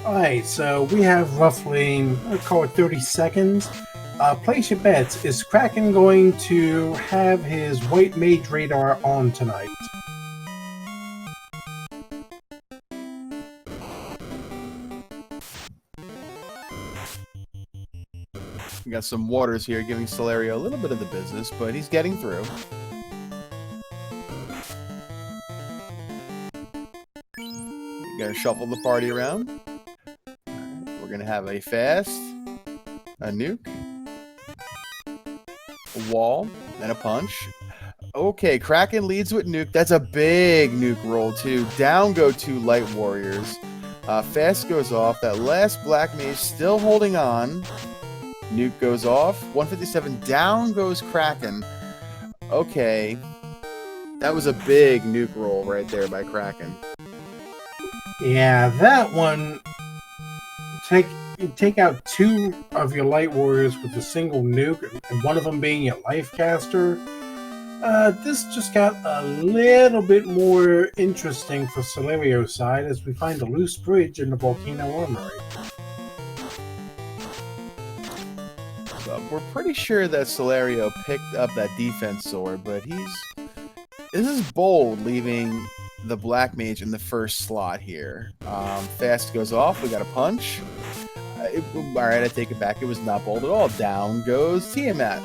Alright, so we have roughly, I'll call it 30 seconds. Place your bets. Is Kraken going to have his white mage radar on tonight? We got some waters here giving Solario a little bit of the business, but he's getting through. You gotta shuffle the party around. We're gonna have a fast, a nuke, a wall, and a punch. Okay, Kraken leads with nuke. That's a big nuke roll too. Down go 2 light warriors. Fast goes off. That last black mage still holding on. Nuke goes off. 157. Down goes Kraken. Okay. That was a big nuke roll right there by Kraken. Yeah, that one... Take out 2 of your light warriors with a single nuke, and one of them being your life caster. This just got a little bit more interesting for Solario's side as we find a loose bridge in the Volcano Armory. So we're pretty sure that Solario picked up that defense sword, but this is bold leaving the Black Mage in the first slot here. Fast goes off, we got a punch. Alright, I take it back, it was not bold at all. Down goes Tiamat.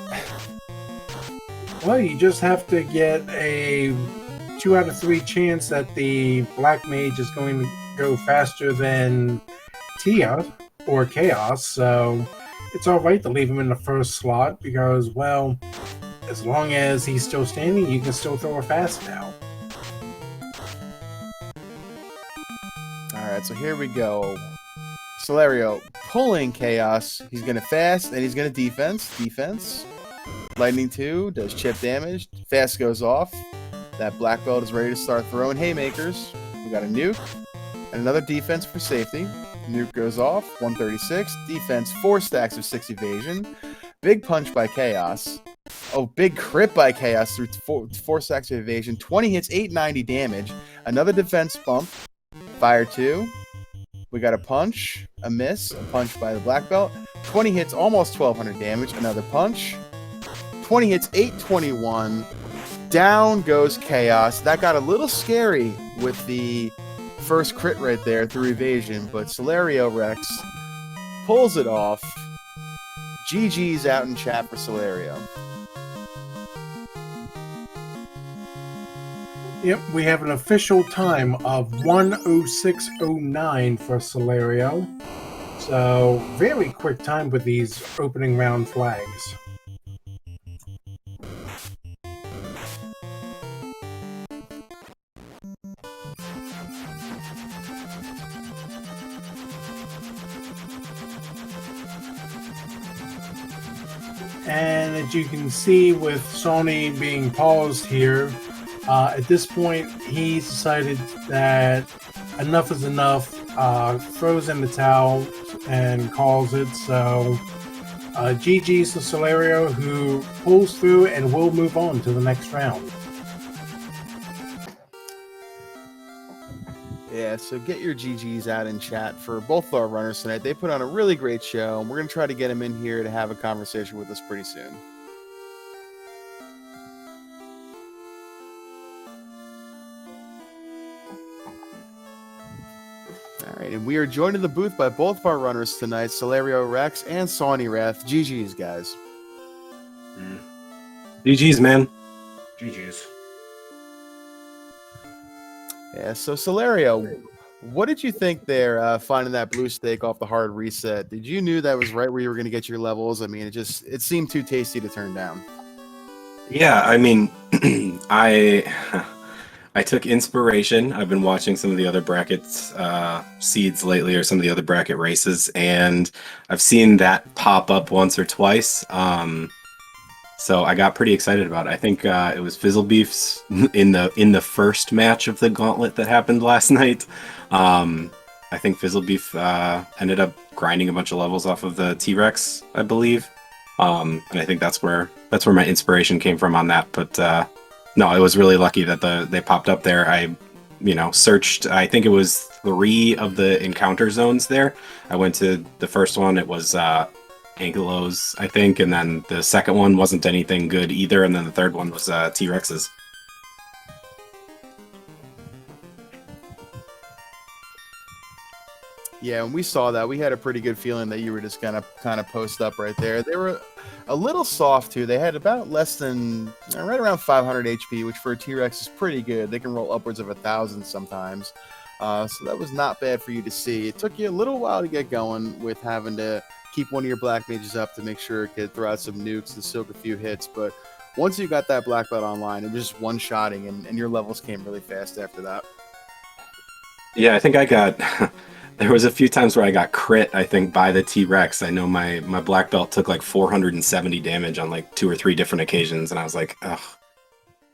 Well, you just have to get a 2 out of 3 chance that the Black Mage is going to go faster than Tia or Chaos, so it's alright to leave him in the first slot because, well, as long as he's still standing, you can still throw a fast now. Alright, so here we go. Solario pulling Chaos. He's going to fast, and he's going to defense. Defense. Lightning 2 does chip damage. Fast goes off. That black belt is ready to start throwing haymakers. We got a nuke. And another defense for safety. Nuke goes off. 136. Defense, 4 stacks of 6 evasion. Big punch by Chaos. Oh, big crit by Chaos through 4 stacks of evasion. 20 hits, 890 damage. Another defense bump. Fire 2. We got a punch, a miss, a punch by the black belt. 20 hits, almost 1200 damage. Another punch. 20 hits, 821. Down goes Chaos. That got a little scary with the first crit right there through evasion, but Solariorex pulls it off. GG's out in chat for Solario. Yep, we have an official time of 1:06:09 for Solario. So, very quick time with these opening round flags. And as you can see with Sony being paused here, at this point he's decided that enough is enough, throws in the towel and calls it. So GG's to Solario, who pulls through and will move on to the next round. Yeah, so get your GGs out in chat for both our runners tonight. They put on a really great show, and we're going to try to get them in here to have a conversation with us pretty soon. All right, and we are joined in the booth by both of our runners tonight, Solariorex and Sawneyrath. GGs, guys. GG's, man. GG's. Yeah, so Solario, what did you think there, finding that blue steak off the hard reset? Did you knew that was right where you were going to get your levels? I mean, it seemed too tasty to turn down. Yeah, I mean, I took inspiration. I've been watching some of the other brackets seeds lately, or some of the other bracket races, and I've seen that pop up once or twice. So I got pretty excited about it. I think it was Fizzlebeef's in the first match of the gauntlet that happened last night. I think Fizzlebeef ended up grinding a bunch of levels off of the T-Rex, I believe. And I think that's where my inspiration came from on that. But no, I was really lucky that they popped up there. I searched. I think it was 3 of the encounter zones there. I went to the first one. It was Ankylos, I think, and then the second one wasn't anything good either, and then the third one was T-Rexes. Yeah, when we saw that, we had a pretty good feeling that you were just gonna kind of post up right there. They were a little soft too. They had about less than right around 500 HP, which for a T-Rex is pretty good. They can roll upwards of 1,000 sometimes. So that was not bad for you to see. It took you a little while to get going with having to keep one of your black mages up to make sure it could throw out some nukes and soak a few hits. But once you got that black belt online, it was just one-shotting, and your levels came really fast after that. Yeah, I think I got... There was a few times where I got crit, I think, by the T-Rex. I know my black belt took like 470 damage on like 2 or 3 different occasions, and I was like, ugh,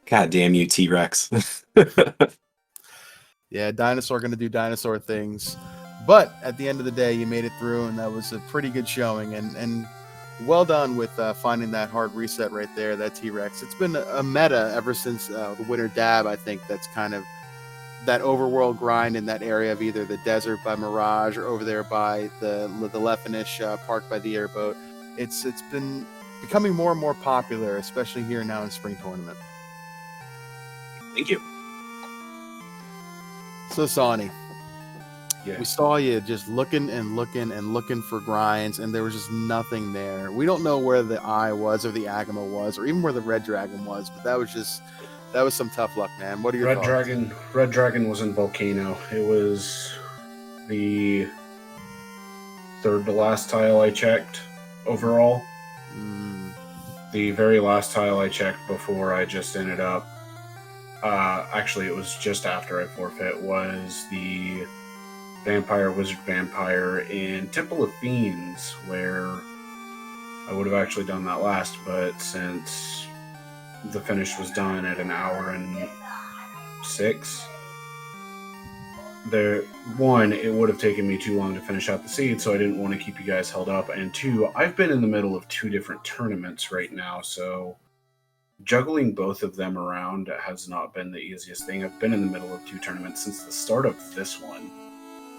god damn you, T-Rex. Yeah, dinosaur gonna do dinosaur things. But at the end of the day, you made it through, and that was a pretty good showing. And well done with finding that hard reset right there, that T-Rex. It's been a meta ever since the Winter Dab, I think. That's kind of that overworld grind in that area of either the desert by Mirage or over there by the Leffinish park by the airboat. It's been becoming more and more popular, especially here now in Spring Tournament. Thank you. So, Sawney, Yeah. we saw you just looking and looking and looking for grinds, and there was just nothing there. We don't know where the Eye was or the Agama was or even where the Red Dragon was, but that was some tough luck, man. What are your thoughts? Red Dragon was in Volcano. It was the third to last tile I checked overall. The very last tile I checked before I just ended up actually it was just after I forfeit, was the Vampire Wizard Vampire in Temple of Fiends, where I would have actually done that last, but since the finish was done at 1 hour and 6, it would have taken me too long to finish out the seed, so I didn't want to keep you guys held up, and 2, I've been in the middle of 2 different tournaments right now, so juggling both of them around has not been the easiest thing. I've been in the middle of 2 tournaments since the start of this one,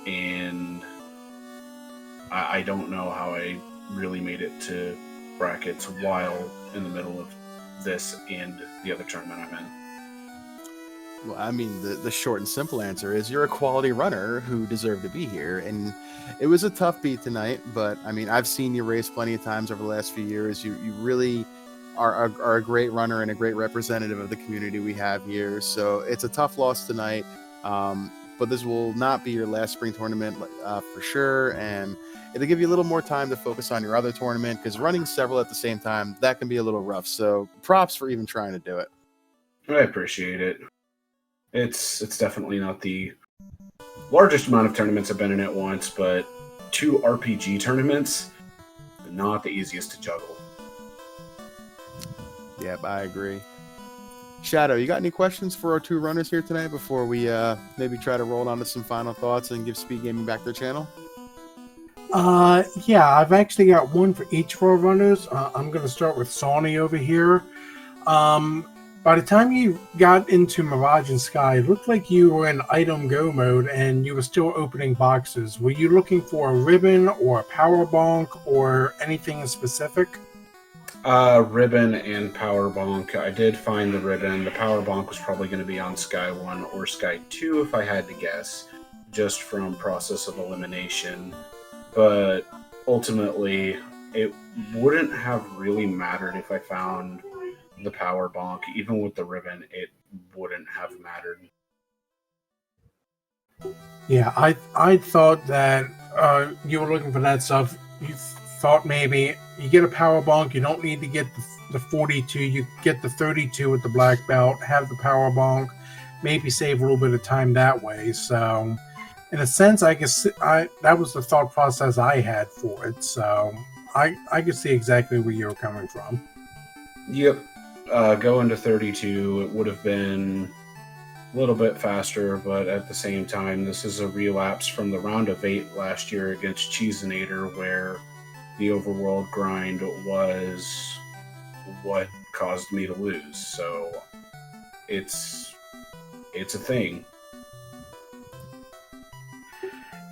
and I don't know how I really made it to brackets while in the middle of this and the other tournament I'm in. Well, I mean, the short and simple answer is you're a quality runner who deserved to be here. And it was a tough beat tonight, but I mean, I've seen you race plenty of times over the last few years. You really are a great runner and a great representative of the community we have here. So it's a tough loss tonight, but this will not be your last spring tournament for sure. And it'll give you a little more time to focus on your other tournament, because running several at the same time, that can be a little rough. So props for even trying to do it. I appreciate it. It's definitely not the largest amount of tournaments I've been in at once, but 2 RPG tournaments, not the easiest to juggle. Yep, I agree. Shadow, you got any questions for our 2 runners here tonight before we maybe try to roll on to some final thoughts and give Speed Gaming back their channel? Yeah, I've actually got one for each of our runners. I'm going to start with Sawney over here. By the time you got into Mirage and Sky, it looked like you were in item go mode and you were still opening boxes. Were you looking for a ribbon or a power bonk or anything in specific? Ribbon and power bonk. I did find the ribbon. The power bonk was probably going to be on Sky 1 or Sky 2 if I had to guess, just from process of elimination. But ultimately, it wouldn't have really mattered if I found the power bonk. Even with the ribbon, it wouldn't have mattered. Yeah, I thought that you were looking for that stuff. You thought maybe you get a power bonk, you don't need to get the 42, you get the 32 with the black belt, have the power bonk, maybe save a little bit of time that way. So in a sense, I guess that was the thought process I had for it. So I could see exactly where you were coming from. Yep. Going to 32, it would have been a little bit faster, but at the same time, this is a relapse from the round of 8 last year against Cheeseinator, where the overworld grind was what caused me to lose. So it's a thing.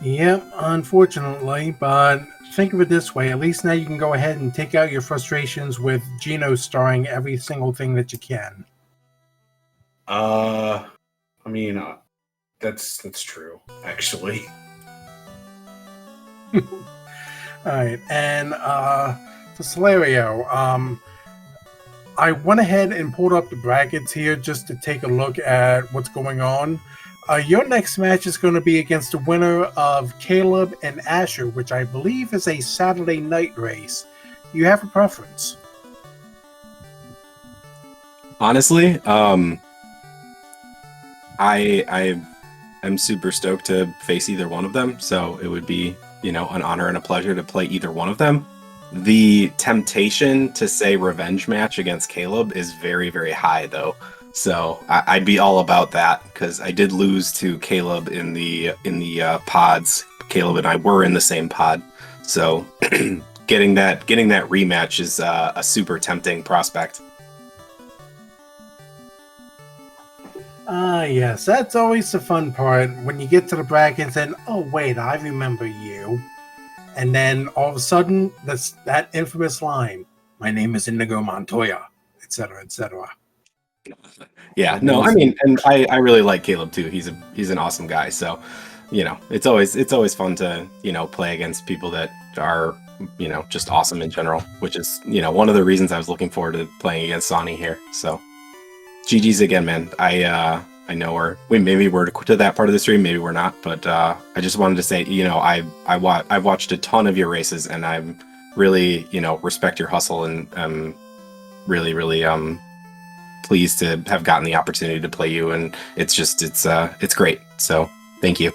Yep, unfortunately, but think of it this way. At least now you can go ahead and take out your frustrations with Gino starring every single thing that you can. I mean, that's true, actually. All right, and for Solario, I went ahead and pulled up the brackets here just to take a look at what's going on. Your next match is going to be against the winner of Caleb and Asher, which I believe is a Saturday night race. Do you have a preference? Honestly, I am super stoked to face either one of them, so it would be, an honor and a pleasure to play either one of them. The temptation to say revenge match against Caleb is very, very high, though. So I'd be all about that, because I did lose to Caleb in the pods. Caleb and I were in the same pod, so getting that rematch is a super tempting prospect. Yes, that's always the fun part when you get to the brackets and, oh wait, I remember you. And then all of a sudden, that infamous line, "My name is Inigo Montoya," etc., etc. Yeah, no, I mean, and I really like Caleb too. He's an awesome guy. So, it's always fun to play against people that are just awesome in general. Which is one of the reasons I was looking forward to playing against Sonny here. So, GG's again, man. I know maybe we're to that part of the stream, maybe we're not, but I just wanted to say, I've watched a ton of your races, and I'm really respect your hustle, and really pleased to have gotten the opportunity to play you, and it's great. So thank you.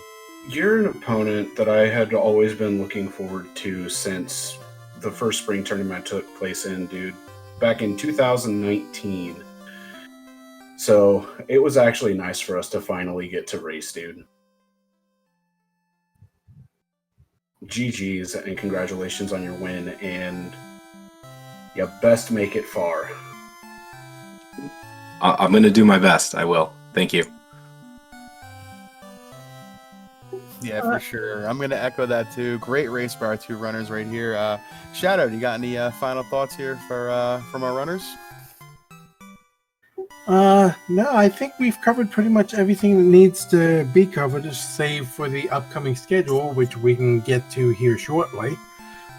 You're an opponent that I had always been looking forward to since the first spring tournament took place dude, back in 2019. So it was actually nice for us to finally get to race, dude. GG's and congratulations on your win, and you best make it far. I'm going to do my best. I will. Thank you. Yeah, for sure. I'm going to echo that too. Great race by our two runners right here. Shadow, do you got any final thoughts here from our runners? No, I think we've covered pretty much everything that needs to be covered, save for the upcoming schedule, which we can get to here shortly.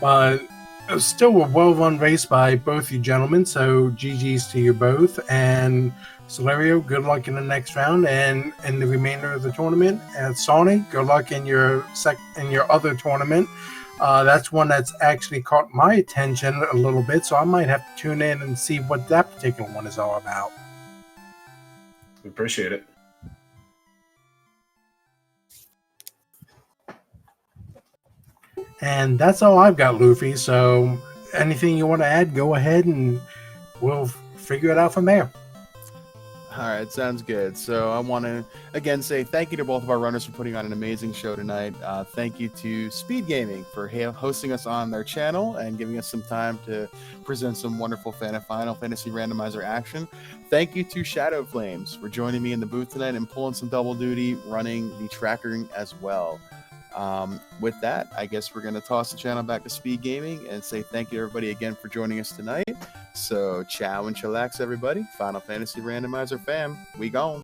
But it was still a well-run race by both you gentlemen, so GG's to you both. And Solario, good luck in the next round and in the remainder of the tournament. And Sawny, good luck in your other tournament. That's one that's actually caught my attention a little bit, so I might have to tune in and see what that particular one is all about. We appreciate it. And that's all I've got, Luffy. So anything you want to add, go ahead and we'll figure it out from there. All right, sounds good. So I want to, again, say thank you to both of our runners for putting on an amazing show tonight. Thank you to Speed Gaming for hosting us on their channel and giving us some time to present some wonderful Final Fantasy Randomizer action. Thank you to Shadow Flames for joining me in the booth tonight and pulling some double duty, running the tracking as well. With that, I guess we're going to toss the channel back to Speed Gaming and say thank you everybody again for joining us tonight. So ciao and chillax everybody. Final Fantasy Randomizer fam, we gone.